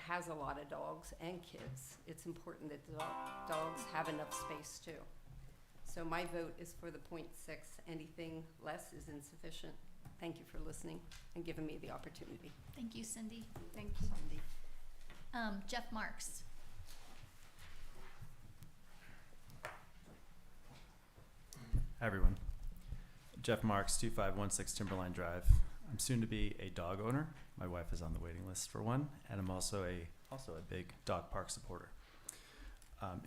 has a lot of dogs and kids, it's important that the dogs have enough space too. So my vote is for the 0.6. Anything less is insufficient. Thank you for listening and giving me the opportunity. Thank you, Cindy. Thank you, Cindy. Jeff Marks. Hi everyone. Jeff Marks, 2516 Timberline Drive. I'm soon to be a dog owner. My wife is on the waiting list for one, and I'm also a big dog park supporter.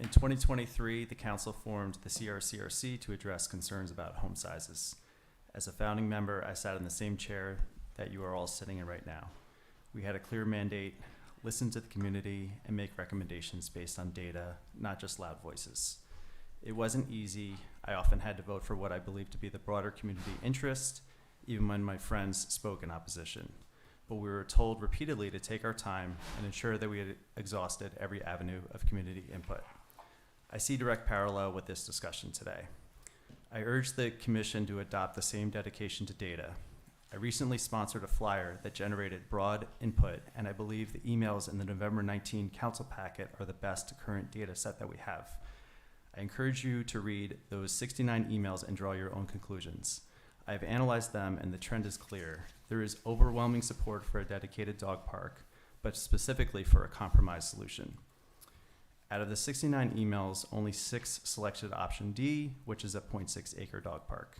In 2023, the council formed the CRCRC to address concerns about home sizes. As a founding member, I sat in the same chair that you are all sitting in right now. We had a clear mandate: listen to the community and make recommendations based on data, not just loud voices. It wasn't easy. I often had to vote for what I believed to be the broader community interest, even when my friends spoke in opposition. But we were told repeatedly to take our time and ensure that we had exhausted every avenue of community input. I see direct parallel with this discussion today. I urge the commission to adopt the same dedication to data. I recently sponsored a flyer that generated broad input, and I believe the emails in the November 19 council packet are the best current data set that we have. I encourage you to read those 69 emails and draw your own conclusions. I have analyzed them, and the trend is clear. There is overwhelming support for a dedicated dog park, but specifically for a compromise solution. Out of the 69 emails, only 6 selected option D, which is a 0.6 acre dog park.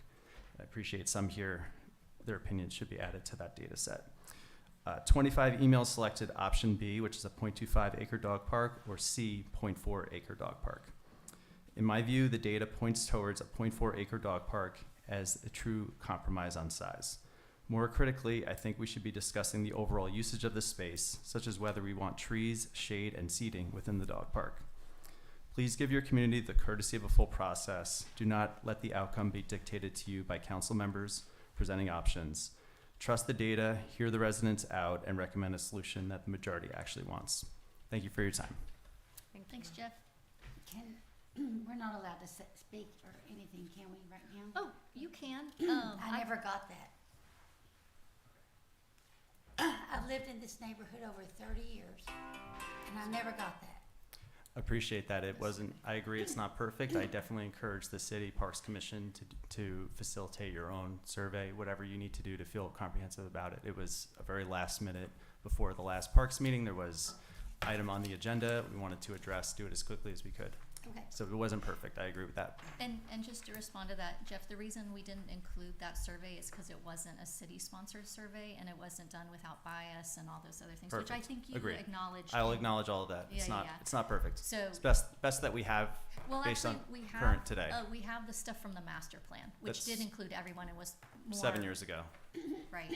I appreciate some here, their opinions should be added to that data set. 25 emails selected option B, which is a 0.25 acre dog park, or C, 0.4 acre dog park. In my view, the data points towards a 0.4 acre dog park as a true compromise on size. More critically, I think we should be discussing the overall usage of the space, such as whether we want trees, shade, and seating within the dog park. Please give your community the courtesy of a full process. Do not let the outcome be dictated to you by council members presenting options. Trust the data, hear the residents out, and recommend a solution that the majority actually wants. Thank you for your time. Thanks, Jeff. We're not allowed to speak or anything, can we, right now? Oh, you can. I never got that. I've lived in this neighborhood over 30 years, and I never got that. Appreciate that. It wasn't, I agree it's not perfect. I definitely encourage the City Parks Commission to facilitate your own survey, whatever you need to do to feel comprehensive about it. It was a very last minute before the last Parks meeting. There was item on the agenda we wanted to address, do it as quickly as we could. Okay. So it wasn't perfect. I agree with that. And just to respond to that, Jeff, the reason we didn't include that survey is because it wasn't a city-sponsored survey, and it wasn't done without bias and all those other things, which I Perfect. think you Agreed. acknowledged. I'll acknowledge all of that. Yeah, yeah, yeah. It's not perfect. So, It's best that we have well, based actually, on we have current today. We have the stuff from the master plan, which did That's include everyone. It was more 7 years ago. right.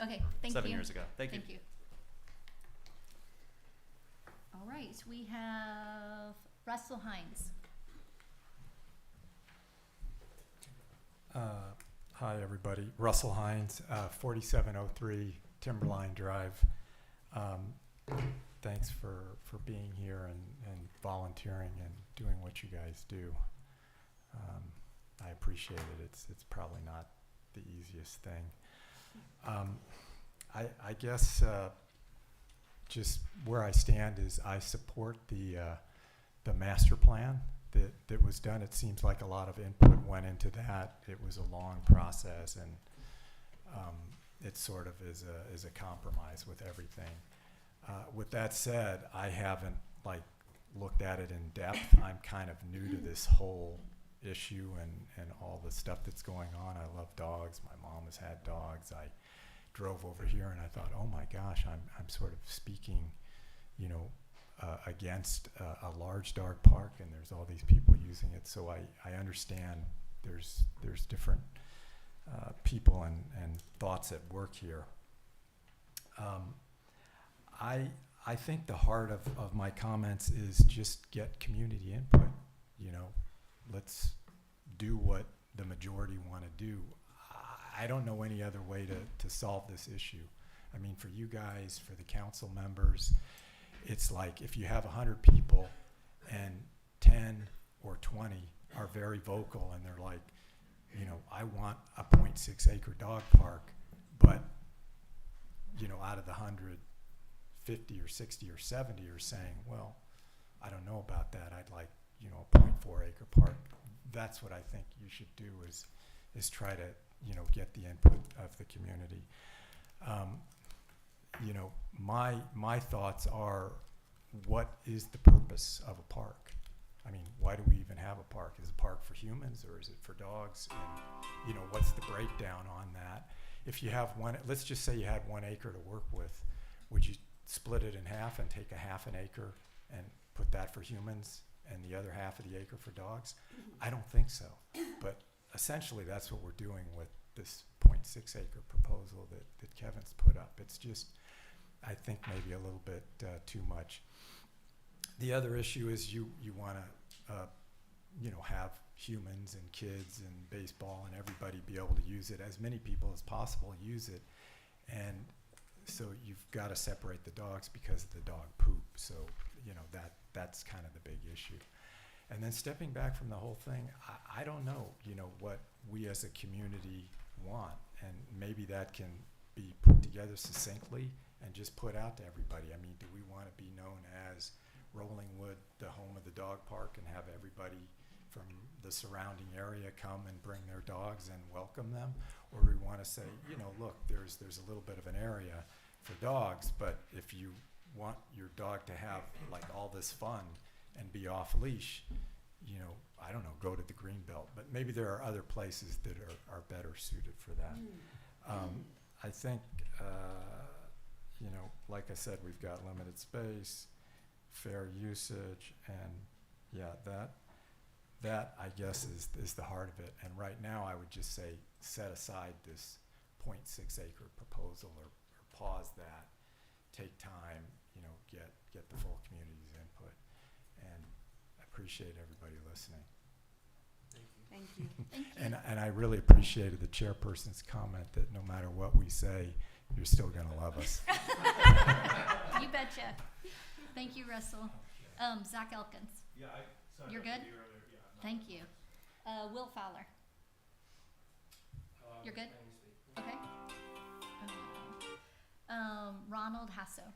Okay, thank 7 you. years ago. Thank you. All right, we have Russell Hines. Hi, everybody. Russell Hines, 4703 Timberline Drive. Thanks for being here and volunteering and doing what you guys do. I appreciate it. It's probably not the easiest thing. I guess just where I stand is I support the master plan that was done. It seems like a lot of input went into that. It was a long process, and it sort of is a compromise with everything. With that said, I haven't looked at it in depth. I'm kind of new to this whole issue and all the stuff that's going on. I love dogs. My mom has had dogs. I drove over here and I thought, oh my gosh, I'm sort of speaking, against a large dog park, and there's all these people using it. So I understand there's different people and thoughts at work here. I think the heart of my comments is just get community input. You know, let's do what the majority want to do. I don't know any other way to solve this issue. I mean, for you guys, for the council members, it's like if you have 100 people and 10 or 20 are very vocal and they're like, you know, I want a 0.6 acre dog park, but, you know, out of the 100, 50 or 60 or 70 are saying, well, I don't know about that. I'd like, you know, a 0.4 acre park. That's what I think you should do is try to, you know, get the input of the community. You know, my thoughts are, what is the purpose of a park? I mean, why do we even have a park? Is it a park for humans or is it for dogs? And, you know, what's the breakdown on that? If you have one, let's just say you had 1 acre to work with, would you split it in half and take a half an acre and put that for humans and the other half of the acre for dogs? I don't think so. But essentially that's what we're doing with this 0.6 acre proposal that Kevin's put up. It's just, I think maybe a little bit too much. The other issue is you want to, you know, have humans and kids and baseball and everybody be able to use it. As many people as possible use it. And so you've got to separate the dogs because of the dog poop. So, you know, that's kind of the big issue. And then stepping back from the whole thing, I don't know, you know, what we as a community want. And maybe that can be put together succinctly and just put out to everybody. I mean, do we want to be known as Rollingwood, the home of the dog park, and have everybody from the surrounding area come and bring their dogs and welcome them? Or do we want to say, you know, look, there's a little bit of an area for dogs, but if you want your dog to have like all this fun and be off leash, you know, I don't know, go to the Greenbelt. But maybe there are other places that are better suited for that. I think, you know, like I said, we've got limited space, fair usage, and yeah, that I guess is the heart of it. And right now I would just say set aside this 0.6 acre proposal or pause that, take time, you know, get the full community's input, and appreciate everybody listening. Thank you. Thank you. And I really appreciated the chairperson's comment that no matter what we say, you're still going to love us. You betcha. Thank you, Russell. Zach Elkins. Yeah, You're good? Thank you. Will Fowler. You're good? Okay. Ronald Hasso.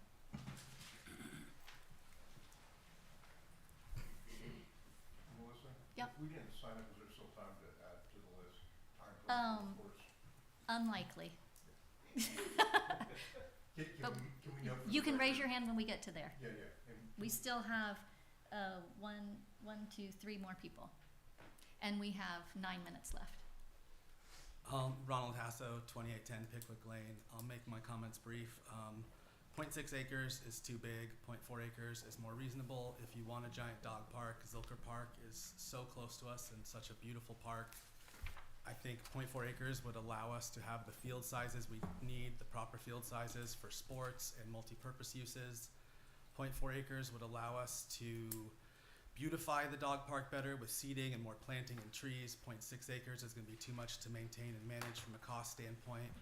Melissa? Yep. If we didn't sign up, is there still time to add to the list? Unlikely. Can we know? You can raise your hand when we get to there. Yeah, yeah. We still have one, 2, 3 more people. And we have 9 minutes left. Ronald Hasso, 2810 Pickwick Lane. I'll make my comments brief. 0.6 acres is too big. 0.4 acres is more reasonable. If you want a giant dog park, Zilker Park is so close to us and such a beautiful park. I think 0.4 acres would allow us to have the field sizes we need, the proper field sizes for sports and multi-purpose uses. 0.4 acres would allow us to beautify the dog park better with seating and more planting and trees. 0.6 acres is going to be too much to maintain and manage from a cost standpoint.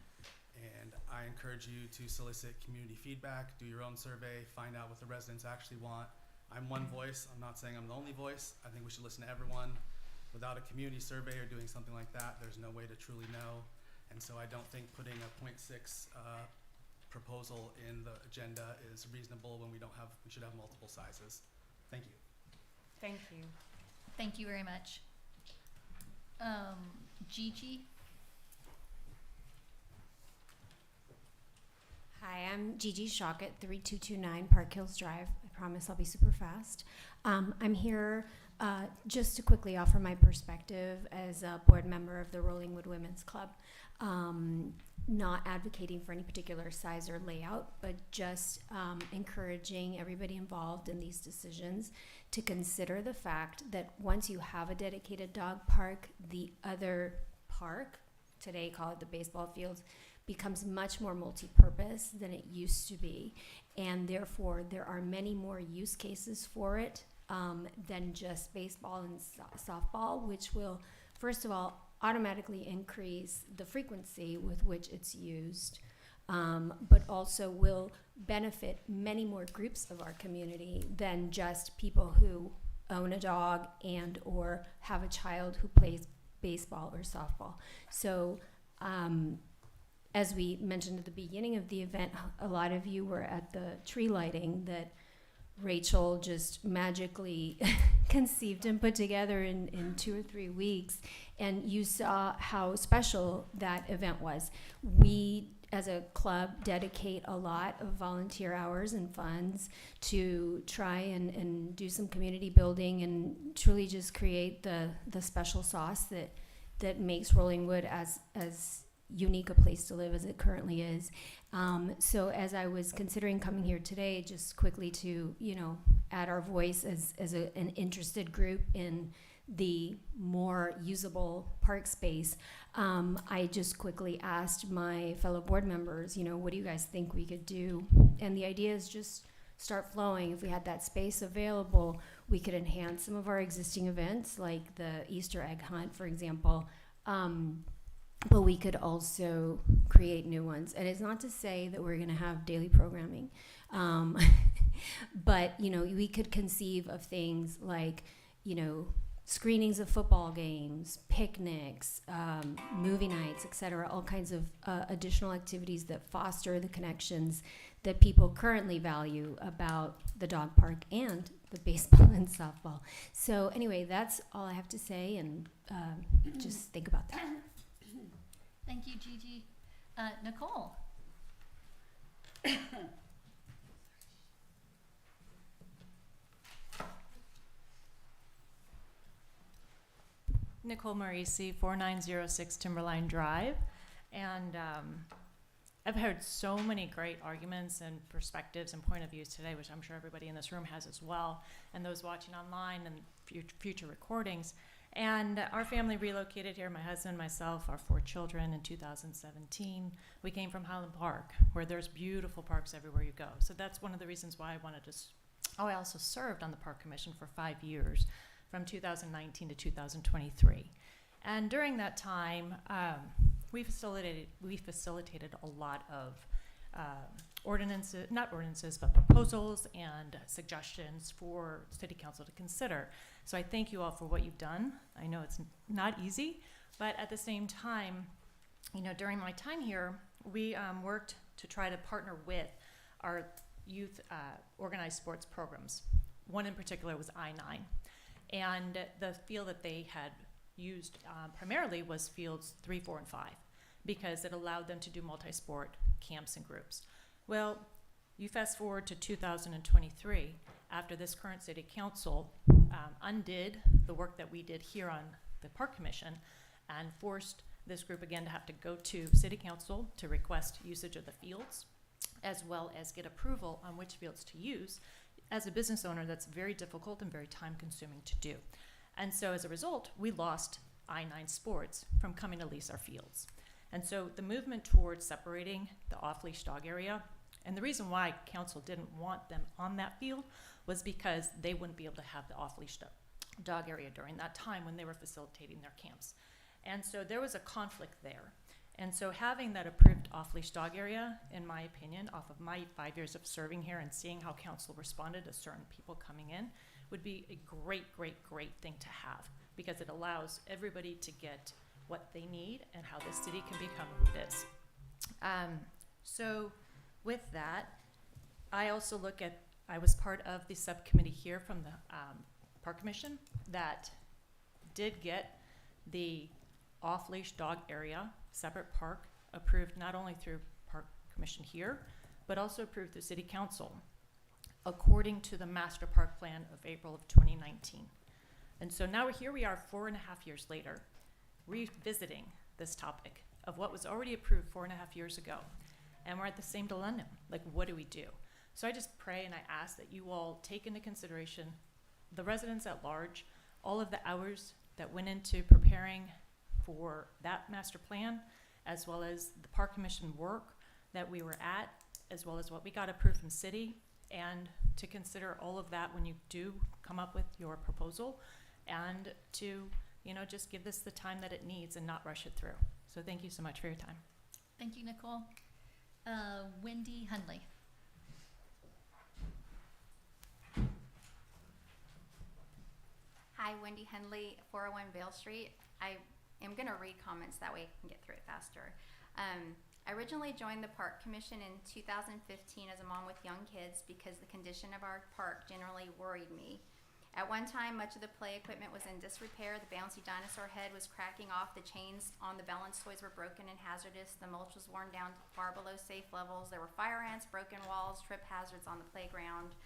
And I encourage you to solicit community feedback, do your own survey, find out what the residents actually want. I'm one voice. I'm not saying I'm the only voice. I think we should listen to everyone. Without a community survey or doing something like that, there's no way to truly know. And so I don't think putting a 0.6 proposal in the agenda is reasonable when we should have multiple sizes. Thank you. Thank you. Thank you very much. Gigi? Hi, I'm Gigi Shock at 3229 Park Hills Drive. I promise I'll be super fast. I'm here just to quickly offer my perspective as a board member of the Rollingwood Women's Club. Not advocating for any particular size or layout, but just encouraging everybody involved in these decisions to consider the fact that once you have a dedicated dog park, the other park, today call it the baseball fields, becomes much more multi-purpose than it used to be, and therefore there are many more use cases for it than just baseball and softball, which will, first of all, automatically increase the frequency with which it's used, but also will benefit many more groups of our community than just people who own a dog and or have a child who plays baseball or softball. So as we mentioned at the beginning of the event, a lot of you were at the tree lighting that Rachel just magically conceived and put together in 2 or 3 weeks, and you saw how special that event was. We, as a club, dedicate a lot of volunteer hours and funds to try and do some community building and truly just create the special sauce that makes Rollingwood as unique a place to live as it currently is. So as I was considering coming here today, just quickly to, add our voice as an interested group in the more usable park space, I just quickly asked my fellow board members, what do you guys think we could do? And the idea is just start flowing. If we had that space available, we could enhance some of our existing events, like the Easter egg hunt, for example. But we could also create new ones. And it's not to say that we're going to have daily programming. But, we could conceive of things like, screenings of football games, picnics, movie nights, etc., all kinds of additional activities that foster the connections that people currently value about the dog park and the baseball and softball. So anyway, that's all I have to say, and just think about that. Thank you, Gigi. Nicole? Nicole Marisi, 4906 Timberline Drive. And I've heard so many great arguments and perspectives and point of views today, which I'm sure everybody in this room has as well, and those watching online and future recordings. And our family relocated here, my husband, myself, our 4 children, in 2017. We came from Highland Park, where there's beautiful parks everywhere you go. So that's one of the reasons why I wanted to. I also served on the Park Commission for 5 years, from 2019 to 2023. And during that time, we facilitated a lot of proposals and suggestions for City Council to consider. So I thank you all for what you've done. I know it's not easy, but at the same time, during my time here, we worked to try to partner with our youth organized sports programs. One in particular was I-9. And the field that they had used primarily was fields 3, 4, and 5, because it allowed them to do multi-sport camps and groups. Well, you fast forward to 2023, after this current city council undid the work that we did here on the Park Commission and forced this group again to have to go to city council to request usage of the fields, as well as get approval on which fields to use. As a business owner, that's very difficult and very time consuming to do. And so as a result, we lost I-9 Sports from coming to lease our fields. And so the movement towards separating the off-leash dog area, and the reason why council didn't want them on that field was because they wouldn't be able to have the off-leash dog area during that time when they were facilitating their camps. And so there was a conflict there. And so having that approved off-leash dog area, in my opinion, off of my 5 years of serving here and seeing how council responded to certain people coming in, would be a great, great, great thing to have, because it allows everybody to get what they need and how the city can become who it is. So with that, I also I was part of the subcommittee here from the Park Commission that did get the off-leash dog area, separate park, approved not only through Park Commission here, but also approved through City Council, according to the Master Park Plan of April of 2019. And so now here we are 4.5 years later, revisiting this topic of what was already approved 4.5 years ago. And we're at the same dilemma, like, what do we do? So I just pray and I ask that you all take into consideration the residents at large, all of the hours that went into preparing for that master plan, as well as the Park Commission work that we were at, as well as what we got approved from city, and to consider all of that when you do come up with your proposal, and to, you know, just give this the time that it needs and not rush it through. So thank you so much for your time. Thank you, Nicole. Wendy Hundley. Hi, Wendy Hundley, 401 Vale Street. I am going to read comments, that way I can get through it faster. I originally joined the Park Commission in 2015 as a mom with young kids because the condition of our park generally worried me. At one time, much of the play equipment was in disrepair. The bouncy dinosaur head was cracking off. The chains on the balance toys were broken and hazardous. The mulch was worn down far below safe levels. There were fire ants, broken walls, trip hazards on the playground.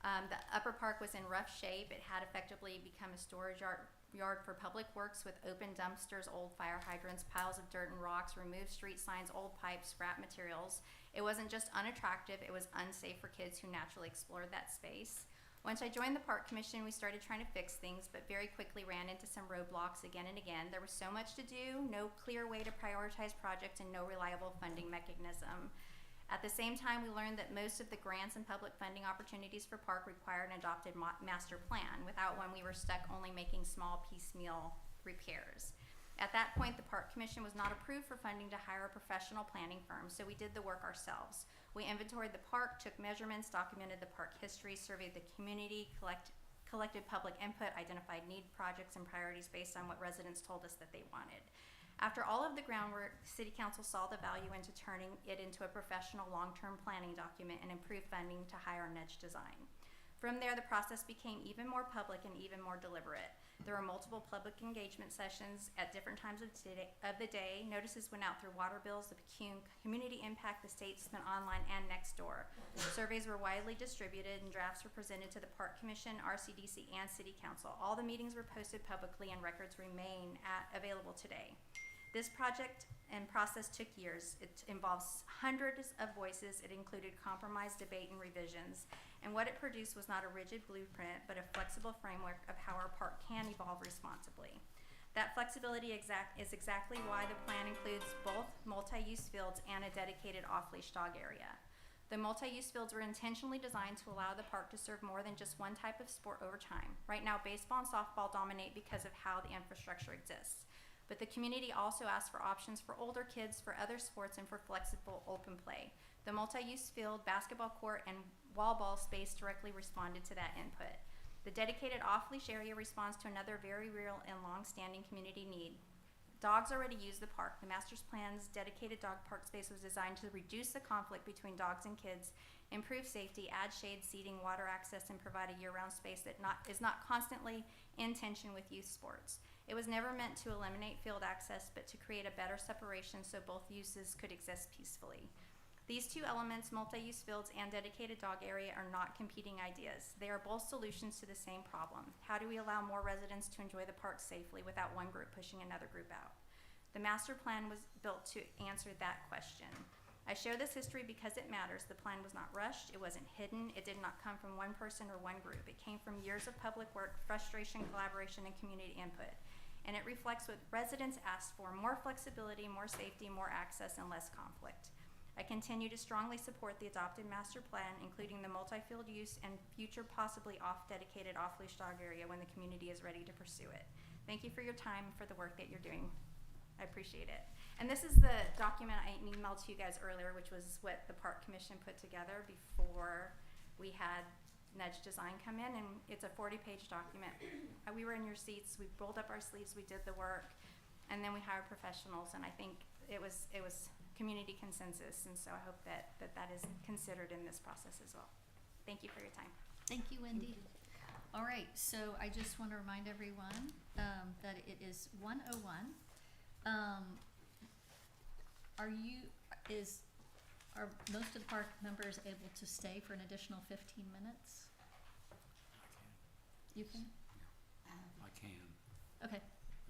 The upper park was in rough shape. It had effectively become a storage yard for public works with open dumpsters, old fire hydrants, piles of dirt and rocks, removed street signs, old pipes, scrap materials. It wasn't just unattractive, it was unsafe for kids who naturally explored that space. Once I joined the Park Commission, we started trying to fix things, but very quickly ran into some roadblocks again and again. There was so much to do, no clear way to prioritize projects, and no reliable funding mechanism. At the same time, we learned that most of the grants and public funding opportunities for park required an adopted master plan. Without one, we were stuck only making small piecemeal repairs. At that point, the Park Commission was not approved for funding to hire a professional planning firm, so we did the work ourselves. We inventoried the park, took measurements, documented the park history, surveyed the community, collected public input, identified need projects and priorities based on what residents told us that they wanted. After all of the groundwork, City Council saw the value into turning it into a professional long-term planning document and improved funding to hire Nudge Design. From there, the process became even more public and even more deliberate. There were multiple public engagement sessions at different times of the day. Notices went out through water bills, the community impact, the statesman online, and next door. Surveys were widely distributed and drafts were presented to the Park Commission, RCDC, and City Council. All the meetings were posted publicly and records remain available today. This project and process took years. It involves hundreds of voices. It included compromise, debate, and revisions. And what it produced was not a rigid blueprint, but a flexible framework of how our park can evolve responsibly. That flexibility is exactly why the plan includes both multi-use fields and a dedicated off-leash dog area. The multi-use fields were intentionally designed to allow the park to serve more than just one type of sport over time. Right now, baseball and softball dominate because of how the infrastructure exists. But the community also asked for options for older kids, for other sports, and for flexible open play. The multi-use field, basketball court, and wall ball space directly responded to that input. The dedicated off-leash area responds to another very real and long-standing community need. Dogs already use the park. The master's plan's dedicated dog park space was designed to reduce the conflict between dogs and kids, improve safety, add shade, seating, water access, and provide a year-round space that is not constantly in tension with youth sports. It was never meant to eliminate field access, but to create a better separation so both uses could exist peacefully. These two elements, multi-use fields and dedicated dog area, are not competing ideas. They are both solutions to the same problem. How do we allow more residents to enjoy the park safely without one group pushing another group out? The master plan was built to answer that question. I share this history because it matters. The plan was not rushed, it wasn't hidden, it did not come from one person or one group. It came from years of public work, frustration, collaboration, and community input. And it reflects what residents asked for: more flexibility, more safety, more access, and less conflict. I continue to strongly support the adopted master plan, including the multi-field use and future possibly dedicated off-leash dog area when the community is ready to pursue it. Thank you for your time and for the work that you're doing. I appreciate it. And this is the document I emailed to you guys earlier, which was what the Park Commission put together before we had Nudge Design come in, and it's a 40-page document. We were in your seats, we rolled up our sleeves, we did the work, and then we hired professionals, and I think it was community consensus, and so I hope that is considered in this process as well. Thank you for your time. Thank you, Wendy. All right, so I just want to remind everyone that it is 1:01. Are most of the park members able to stay for an additional 15 minutes? You can? I can. Okay.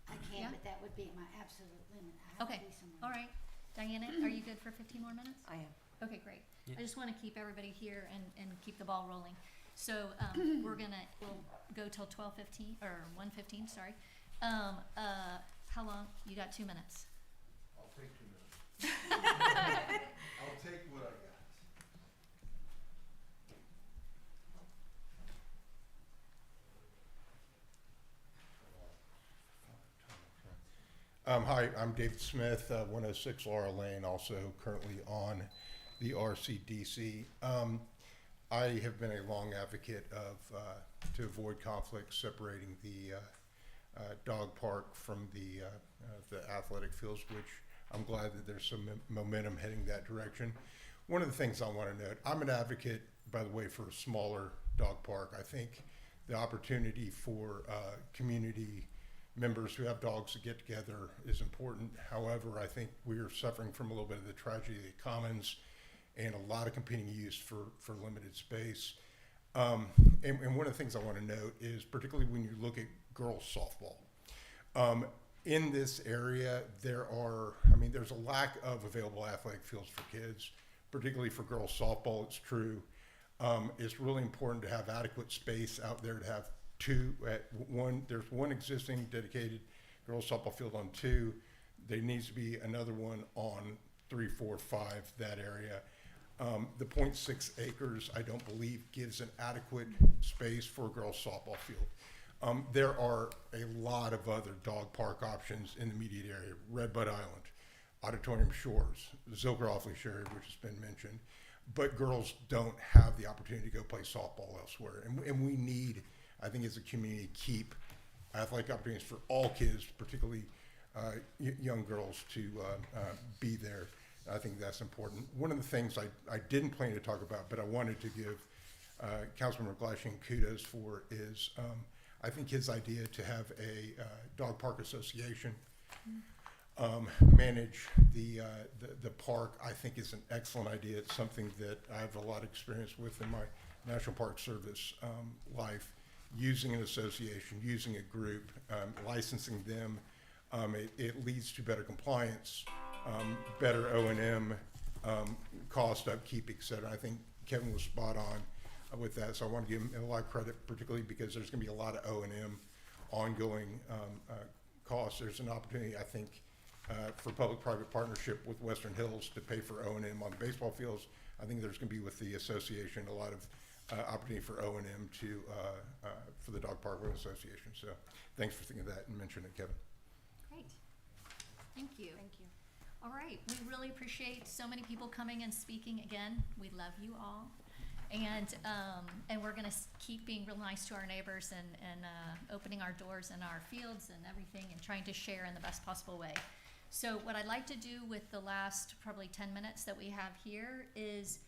I Yeah? can, but that would be my absolute limit. I have Okay. to be somewhere. All right. Diana, are you good for 15 more minutes? I am. Okay, great. Yeah. I just want to keep everybody here and keep the ball rolling. So we'll go till 12:15 or 1:15. Sorry. How long? You got 2 minutes. I'll take 2 minutes. I'll take what I got. Hi, I'm David Smith, 106 Laurel Lane, also currently on the RCDC. I have been a long advocate of, to avoid conflicts separating the dog park from the athletic fields, which I'm glad that there's some momentum heading that direction. One of the things I want to note, I'm an advocate, by the way, for a smaller dog park. I think the opportunity for community members who have dogs to get together is important. However, I think we are suffering from a little bit of the tragedy of the commons and a lot of competing use for limited space. And one of the things I want to note is particularly when you look at girls softball. In this area, there's a lack of available athletic fields for kids, particularly for girls softball, it's true. It's really important to have adequate space out there to have there's one existing dedicated girls softball field on 2. There needs to be another one on 3, 4, 5, that area. The 0.6 acres, I don't believe, gives an adequate space for a girls softball field. There are a lot of other dog park options in the immediate area. Redbud Island, Auditorium Shores, Zilker Off Leash area, which has been mentioned. But girls don't have the opportunity to go play softball elsewhere. And we need, I think as a community, keep athletic opportunities for all kids, particularly young girls, to be there. I think that's important. One of the things I didn't plan to talk about, but I wanted to give Councilmember Glashing kudos for is I think his idea to have a dog park association manage the park, I think is an excellent idea. It's something that I have a lot of experience with in my National Park Service life. Using an association, using a group, licensing them, it leads to better compliance, better O&M, cost upkeep, et cetera. I think Kevin was spot on with that, so I want to give him a lot of credit, particularly because there's going to be a lot of O&M ongoing costs. There's an opportunity, I think, for public-private partnership with Western Hills to pay for O&M on the baseball fields. I think there's going to be with the association a lot of opportunity for O&M for the Dog Park Road Association. So thanks for thinking of that and mentioning it, Kevin. Great. Thank you. All right, we really appreciate so many people coming and speaking again. We love you all. And we're gonna keep being real nice to our neighbors and opening our doors and our fields and everything and trying to share in the best possible way. So what I'd like to do with the last probably 10 minutes that we have here is,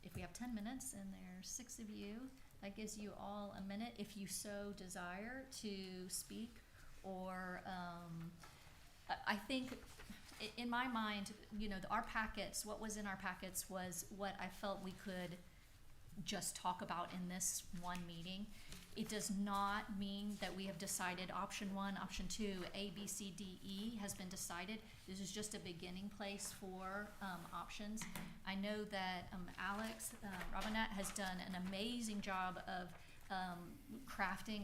if we have 10 minutes and there's 6 of you, that gives you all a minute if you so desire to speak or, I think in my mind, our packets, what was in our packets was what I felt we could just talk about in this one meeting. It does not mean that we have decided option 1, option 2, A, B, C, D, E has been decided. This is just a beginning place for options. I know that Alex Robinette has done an amazing job of crafting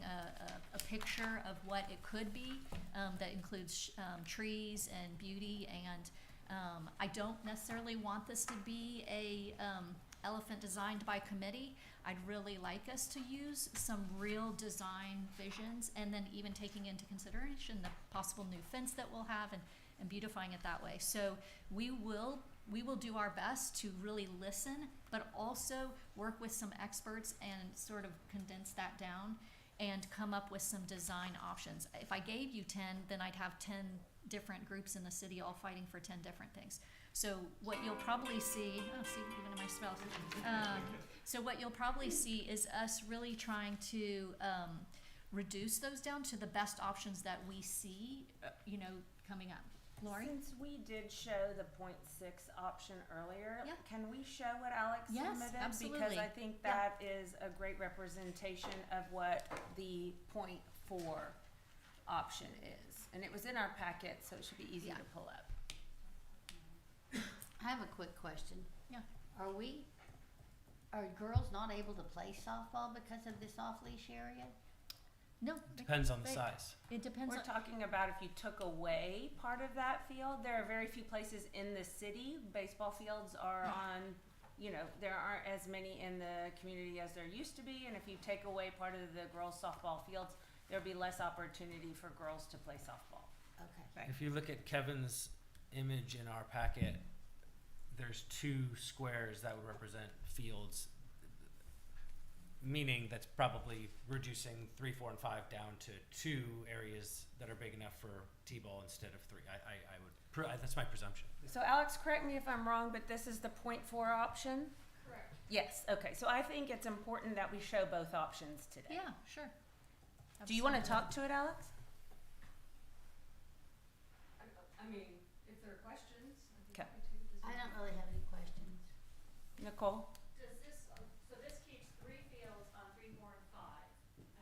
a picture of what it could be that includes trees and beauty, and I don't necessarily want this to be a elephant designed by committee. I'd really like us to use some real design visions and then even taking into consideration the possible new fence that we'll have and beautifying it that way. So we will do our best to really listen, but also work with some experts and sort of condense that down and come up with some design options. If I gave you 10, then I'd have 10 different groups in the city all fighting for 10 different things. So what you'll probably see, even in my spells. So what you'll probably see is us really trying to reduce those down to the best options that we see, coming up. Lori? Since we did show the 0.6 option earlier, can we show what Alex submitted? Absolutely. Because I think that is a great representation of what the 0.4 option is. And it was in our packet, so it should be easy to pull up. I have a quick question. Yeah. Are girls not able to play softball because of this off-leash area? No. Depends on the right. size. It depends We're on, talking about if you took away part of that field. There are very few places in the city. Baseball fields are on, you know, there aren't as many in the community as there used to be. And if you take away part of the girls' softball fields, there'll be less opportunity for girls to play softball. Okay. If you look at Kevin's image in our packet, there's 2 squares that would represent fields, meaning that's probably reducing 3, 4, and 5 down to 2 areas that are big enough for T-ball instead of 3. That's my presumption. So Alex, correct me if I'm wrong, but this is the .4 option? correct. Yes, okay. So I think it's important that we show both options today. Yeah, sure. Do you want to Absolutely. talk to it, Alex? I mean, if there are questions. Okay. I don't really have any questions. Nicole? Does this, so this keeps 3 fields on 3, 4, and 5,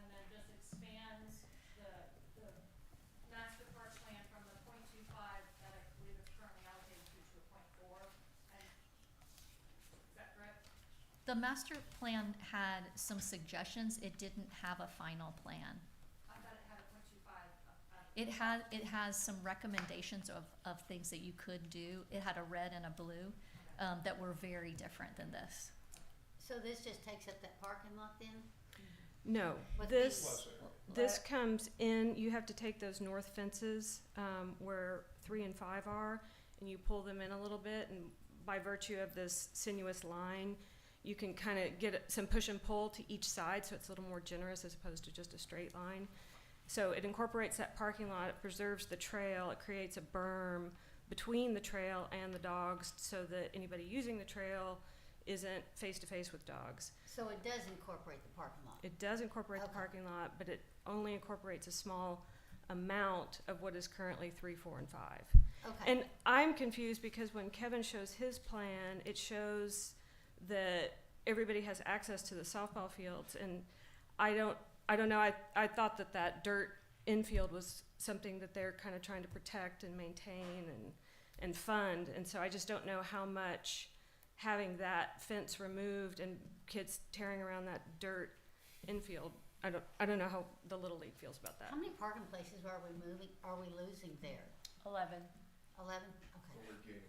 and then just expands the master park plan from the .25 that I believe is currently allocated to a .4, and, is that correct? The master plan had some suggestions. It didn't have a final plan. I thought it had a .25. It has some recommendations of things that you could do. It had a red and a blue that were very different than this. So this just takes up that parking lot then? No, What this these- comes in, you have to take those north fences, where 3 and 5 are, and you pull them in a little bit, and by virtue of this sinuous line, you can kind of get some push and pull to each side, so it's a little more generous as opposed to just a straight line. So it incorporates that parking lot, it preserves the trail, it creates a berm between the trail and the dogs so that anybody using the trail isn't face to face with dogs. So it does incorporate the parking lot? It does incorporate the Okay. parking lot, but it only incorporates a small amount of what is currently 3, 4, and 5. Okay. And I'm confused because when Kevin shows his plan, it shows that everybody has access to the softball fields, and I don't know, I thought that dirt infield was something that they're kind of trying to protect and maintain and fund, and so I just don't know how much having that fence removed and kids tearing around that dirt infield, I don't know how the Little League feels about that. How many parking places are we losing there? 11. 11? Okay.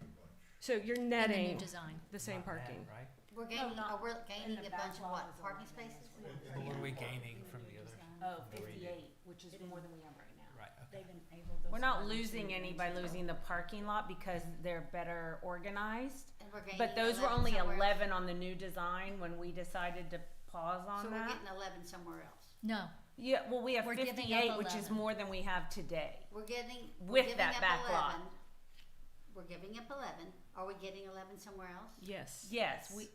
So you're In the new netting design. the same Not bad, parking. right? We're gaining, not we're in gaining the a bunch of backlog what, is parking 11 spaces? What are we gaining from the other? Oh, No, we 58, which is more than we have right now. Right, okay. They've enabled those. We're not losing any by losing the parking lot because they're better organized. And we're gaining But those were 11 only somewhere else. 11 on the new design when we decided to pause on So we're that. getting 11 somewhere else. No, Yeah, well, we have We're giving up 58, which is 11. more than we have today. We're getting, With we're giving that up backlot. 11. We're giving up 11. Are we getting 11 somewhere else? Yes. Yes, we,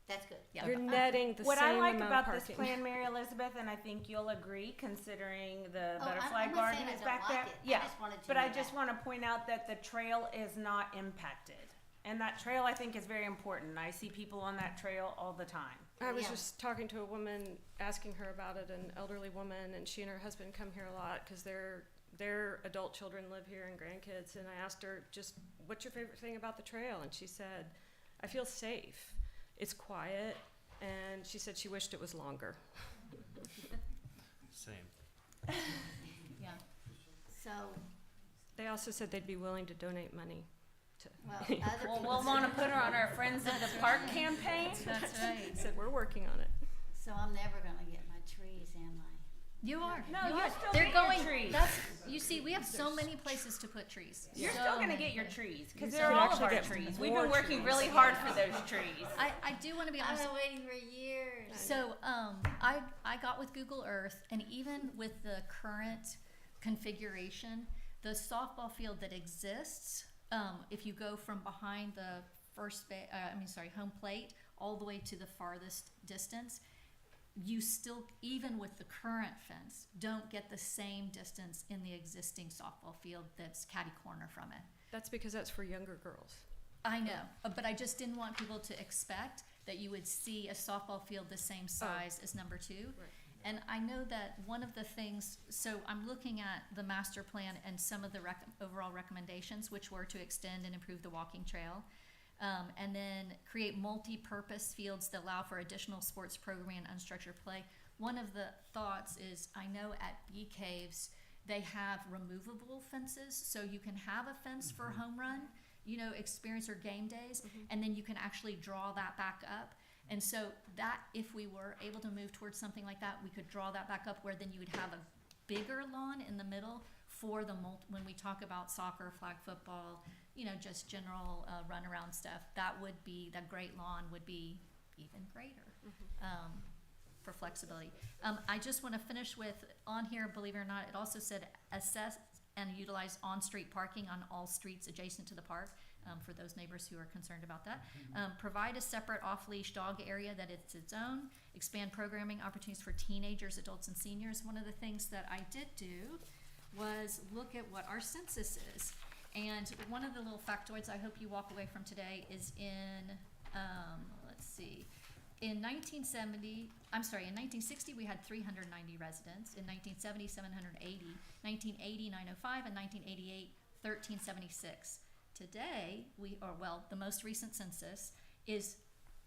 That's good. Yeah. You're netting the what same I like amount about of this parking. plan, Mary Elizabeth, and I think you'll agree, considering the Oh, butterfly I'm not garden saying I is don't back like there. it. I Yeah, just wanted to but know I just that. want to point out that the trail is not impacted. And that trail, I think, is very important. I see people on that trail all the time. I was Yeah. just talking to a woman, asking her about it, an elderly woman, and she and her husband come here a lot because their adult children live here and grandkids. And I asked her, just what's your favorite thing about the trail? And she said, I feel safe. It's quiet. And she said she wished it was longer. Same. yeah. So, They also said they'd be willing to donate money to. well, other Well, people. we'll want to put her on our Friends of the Park campaign. That's right. Said we're working on it. So I'm never gonna get my trees, am I? You are. No, you you'll are. still They're get your going. trees. That's you see. We have so many places to put trees. You're So still going to many get your places. trees because You they're could all of actually our get trees. We've more been working trees. really hard for those trees. I do want to be I've honest. been waiting for years. So I got with Google Earth, and even with the current configuration, the softball field that exists, if you go from behind the home plate all the way to the farthest distance, you still, even with the current fence, don't get the same distance in the existing softball field that's catty corner from it. That's because that's for younger girls. I know, but I just didn't want people to expect that you would see a softball field the same size as number 2. Right. And I know that one of the things, so I'm looking at the master plan and some of the overall recommendations, which were to extend and improve the walking trail, and then create multi-purpose fields that allow for additional sports programming and unstructured play. one of the thoughts is, I know at Bee Caves, they have removable fences, so you can have a fence for home run, experience or game days, and then you can actually draw that back up. And so that, if we were able to move towards something like that, we could draw that back up where then you would have a bigger lawn in the middle for when we talk about soccer, flag football, just general run-around stuff. That great lawn would be even greater for flexibility. I just want to finish with, on here, believe it or not, it also said assess and utilize on-street parking on all streets adjacent to the park, for those neighbors who are concerned about that. Provide a separate off-leash dog area that it's its own. Expand programming opportunities for teenagers, adults, and seniors. One of the things that I did do was look at what our census is. And one of the little factoids I hope you walk away from today is in 1960 we had 390 residents. In 1970, 780. 1980, 905, and 1988, 1376. Today, the most recent census is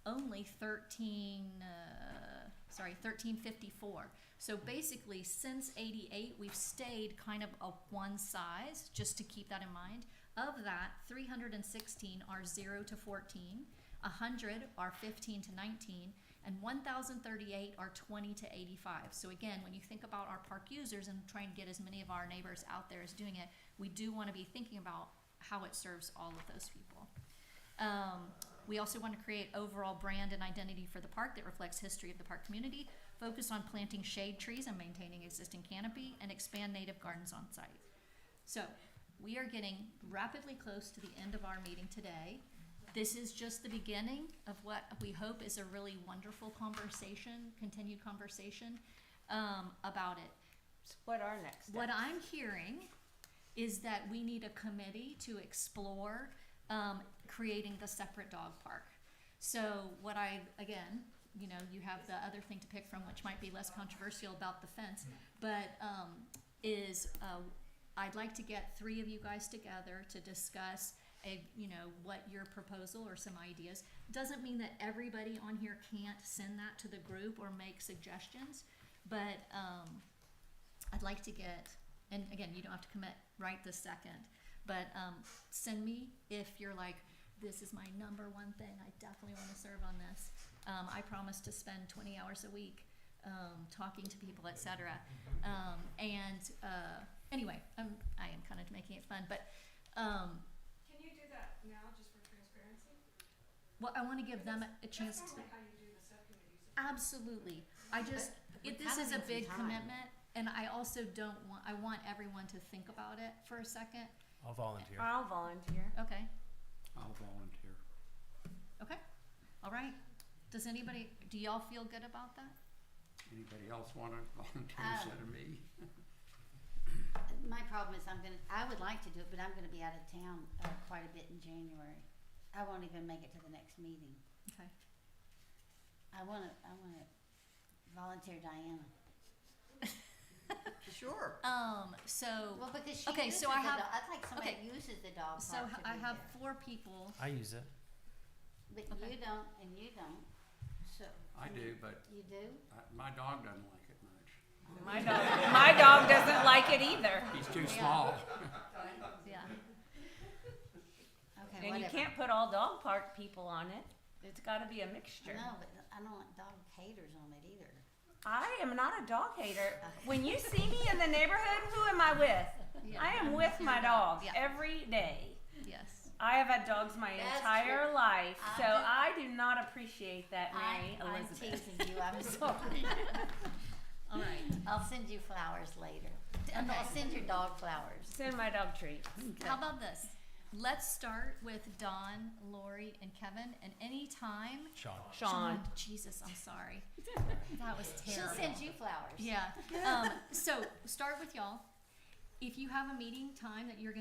only 1354. So basically, since 88, we've stayed kind of a one size, just to keep that in mind. Of that, 316 are 0 to 14, 100 are 15 to 19, and 1,038 are 20 to 85. So again, when you think about our park users and trying to get as many of our neighbors out there as doing it, we do want to be thinking about how it serves all of those people. We also want to create overall brand and identity for the park that reflects history of the park community, focus on planting shade trees and maintaining existing canopy, and expand native gardens on site. So we are getting rapidly close to the end of our meeting today. This is just the beginning of what we hope is a really wonderful continued conversation about it. So what are next steps? What I'm hearing is that we need a committee to explore creating the separate dog park. So you have the other thing to pick from, which might be less controversial about the fence, but I'd like to get 3 of you guys together to discuss what your proposal or some ideas. Doesn't mean that everybody on here can't send that to the group or make suggestions, but I'd like to get, and again, you don't have to commit right this second, but send me if you're like, this is my number one thing, I definitely want to serve on this. I promise to spend 20 hours a week talking to people, etc. Anyway, I am kind of making it fun, but Can you do that now, just for transparency? well, I want to give them a chance That's to. normally how you do the subcommittees. Absolutely. This is a big commitment, and I also I want everyone to think about it for a second. I'll volunteer. I'll volunteer. Okay. I'll volunteer. Okay. All right. Do y'all feel good about that? Anybody else want to volunteer instead of me? My problem is I would like to do it, but I'm gonna be out of town quite a bit in January. I won't even make it to the next meeting. Okay. I wanna volunteer Diana. Sure. Well, because she okay, uses so I have. I'd like somebody okay. who uses the dog So park to I be have there. 4 people. I use it. But Okay. you don't, and you don't. So I do, but you do. my dog doesn't like it much. My dog doesn't like it either. He's too small. Yeah. Okay. And whatever. you can't put all dog park people on it. It's got to be a mixture. No, but I don't want dog haters on it either. I am not a dog hater. When you see me in the neighborhood, who am I with? Yeah. I am with my dog Yeah. every day. Yes. I have had dogs my That's entire true. life, I so do- I do not appreciate that, Mary I'm Elizabeth. teasing you. I'm sorry. All right. I'll send you flowers later. Okay. I'll send your dog flowers. Send my dog treats. How about this? Let's start with Dawn, Lori, and Kevin, and anytime. Sean. Jesus, I'm sorry. That was terrible. She'll send you flowers. Yeah. So start with y'all. If you have a meeting time that you're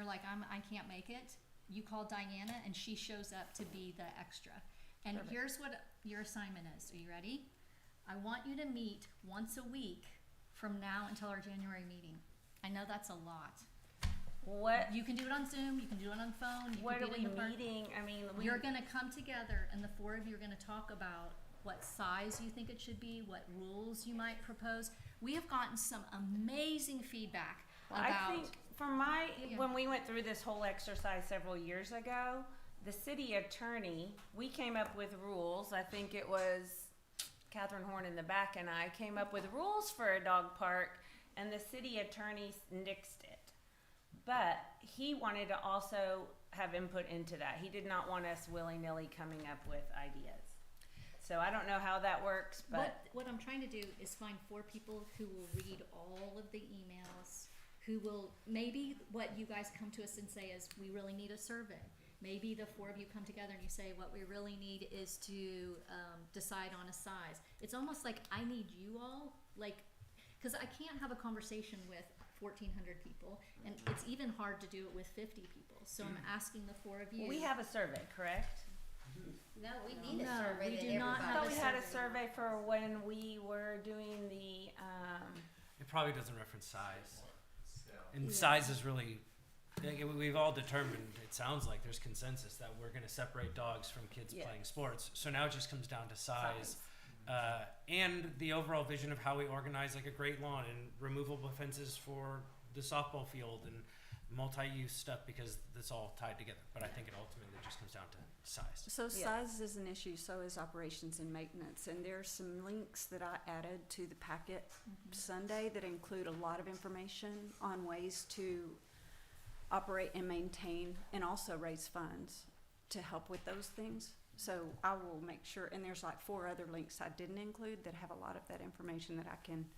like, I can't make it, you call Diana and she shows up to be the extra. And Perfect. here's what your assignment is. Are you ready? I want you to meet once a week from now until our January meeting. I know that's a lot. What? You can do it on Zoom, you can do it on phone, you What can are do it we in the park. meeting? I mean, You're gonna come together and the 4 of you are gonna talk about what size you think it should be, what rules you might propose. We have gotten some amazing feedback Well, about. I think from my, Yeah. when we went through this whole exercise several years ago, the city attorney, we came up with rules. I think it was Catherine Horn in the back and I came up with rules for a dog park, and the city attorney nixed it. But he wanted to also have input into that. He did not want us willy-nilly coming up with ideas. So I don't know how that works, but What I'm trying to do is find 4 people who will read all of the emails, who will, maybe what you guys come to us and say is, we really need a survey. Maybe the 4 of you come together and you say, what we really need is to decide on a size. It's almost like I need you all, like, because I can't have a conversation with 1,400 people, and it's even hard to do it with 50 people. So I'm asking the 4 of you. we have a survey, correct? No, we need a No, survey we that do not I have thought a we had a survey. survey for when we were doing the, It probably doesn't reference size. And Yeah. size is really, we've all determined, it sounds like there's consensus that we're gonna separate dogs from kids Yeah. playing sports. So now it just comes down to size. And the overall vision of how we organize like a great lawn and removable fences for the softball field and multi-use stuff, because it's all tied together. But I think it ultimately just comes down to size. So Yeah. size is an issue, so is operations and maintenance, and there's some links that I added to the packet Sunday that include a lot of information on ways to operate and maintain and also raise funds to help with those things. So I will make sure, and there's like 4 other links I didn't include that have a lot of that information that I can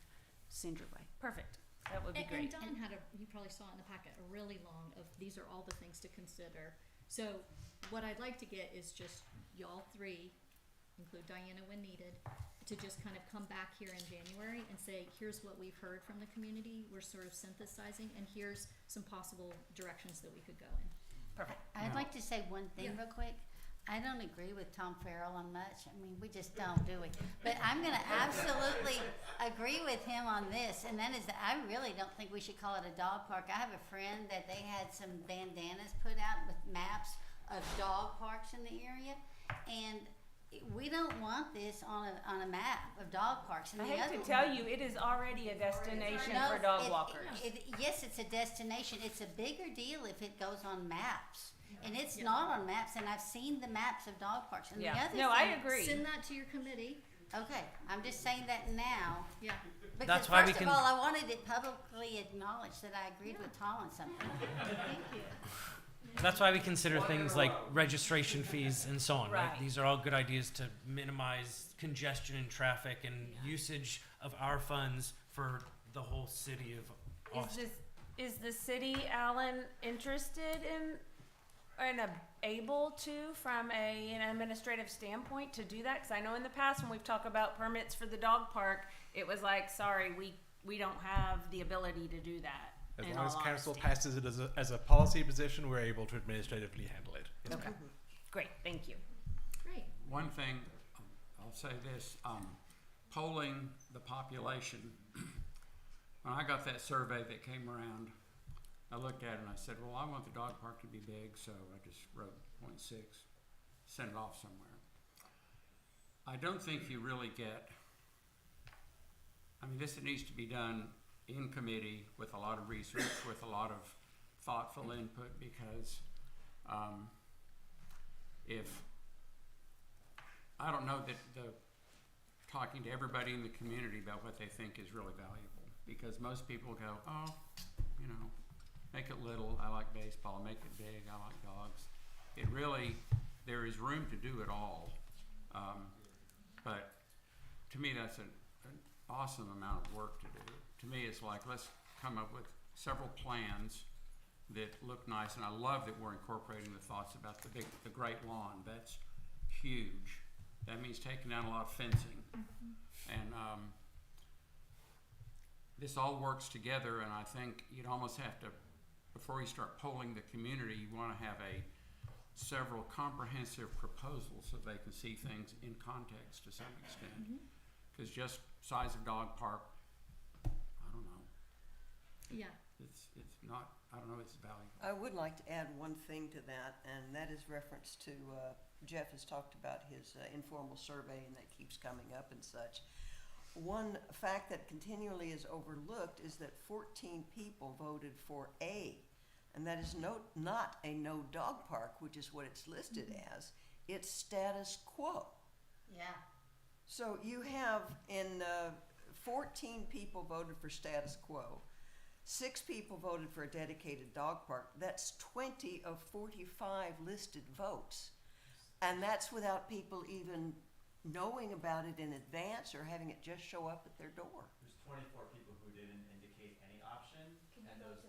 send your way. perfect. That would be And great. Don had you probably saw in the packet, a really long of, these are all the things to consider. So what I'd like to get is just y'all 3, include Diana when needed, to just kind of come back here in January and say, here's what we've heard from the community, we're sort of synthesizing, and here's some possible directions that we could go in. Perfect. I'd like to say one thing Yeah. real quick. I don't agree with Tom Farrell on much. I mean, we just don't, do we? But I'm gonna absolutely agree with him on this, and that is that I really don't think we should call it a dog park. I have a friend that they had some bandanas put out with maps of dog parks in the area, and we don't want this on a map of dog parks. And I the hate other to tell you, it is already a destination No, for dog walkers. yes, it's a destination. It's a bigger deal if it goes on maps. And it's not on maps, and I've seen the maps of dog parks. And the Yeah. other No, I thing- agree. Send that to your committee. Okay, I'm just saying that now. Yeah. Because That's why we first can- of all, I wanted it publicly acknowledged that I agreed with Tom on something. Thank you. That's why we consider things like registration fees and so on, right? Right. These are all good ideas to minimize congestion and traffic and usage of our funds for the whole city of Austin. Is the city, Alan, interested in and able to, from an administrative standpoint, to do that? Because I know in the past when we've talked about permits for the dog park, it was like, sorry, we don't have the ability to do that. As in long as all council honesty. passes it as a policy position, we're able to administratively handle it. Okay, great, thank you. Great. One thing, I'll say this, polling the population. When I got that survey that came around, I looked at it and I said, well, I want the dog park to be big, so I just wrote 0.6, sent it off somewhere. I don't think you really get, I mean, this needs to be done in committee with a lot of research, with a lot of thoughtful input, because if, I don't know that talking to everybody in the community about what they think is really valuable, because most people go, oh, you know, make it little, I like baseball, make it big, I like dogs. It really, there is room to do it all. But to me, that's an awesome amount of work to do. To me, it's like, let's come up with several plans that look nice, and I love that we're incorporating the thoughts about the great lawn. That's huge. That means taking down a lot of fencing. And this all works together, and I think you'd almost have to, before you start polling the community, you want to have several comprehensive proposals so they can see things in context to some extent. Because just size of dog park, I don't know. Yeah. it's not, I don't know, it's valuable. I would like to add one thing to that, and that is reference to, Jeff has talked about his informal survey, and that keeps coming up and such. One fact that continually is overlooked is that 14 people voted for A, and that is not a no dog park, which is what it's listed as. It's status quo. Yeah. So you have 14 people voted for status quo. 6 people voted for a dedicated dog park. That's 20 of 45 listed votes. And that's without people even knowing about it in advance or having it just show up at their door. There's 24 people who didn't indicate any option, and those.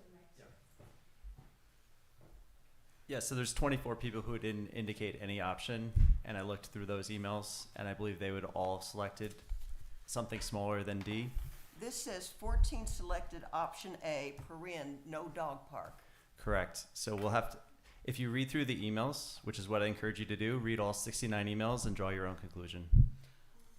Yeah, so there's 24 people who didn't indicate any option, and I looked through those emails, and I believe they would all selected something smaller than D. This says 14 selected option A, no dog park. Correct. So we'll have to, if you read through the emails, which is what I encourage you to do, read all 69 emails and draw your own conclusion.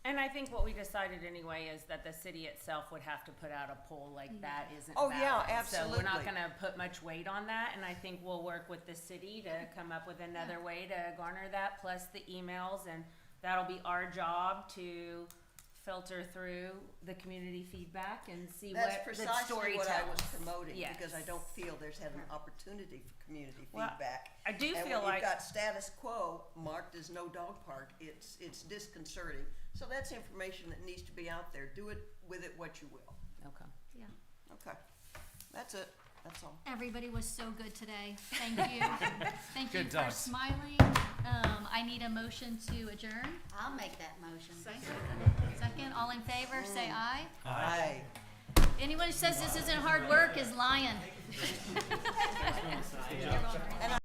And I think what we decided anyway is that the city itself would have to put out a poll like that isn't Oh, yeah, valid. So we're not absolutely. gonna put much weight on that, and I think we'll work with the city to come up with another way to garner that, plus the emails, and that'll be our job to filter through the community feedback and see That's what the precisely story what tells. I was promoting, Yes. because I don't feel there's had an opportunity for community Well, feedback. I do And feel when like you've got status quo marked as no dog park, it's disconcerting. So that's information that needs to be out there. Do it with it what you will. Okay. Yeah. Okay, that's it. That's all. Everybody was so good today. Thank you. Thank you Good for dogs. smiling. I need a motion to adjourn. I'll make that motion. Second, all in favor, say aye. Aye. Anyone who says this isn't hard work is lying. And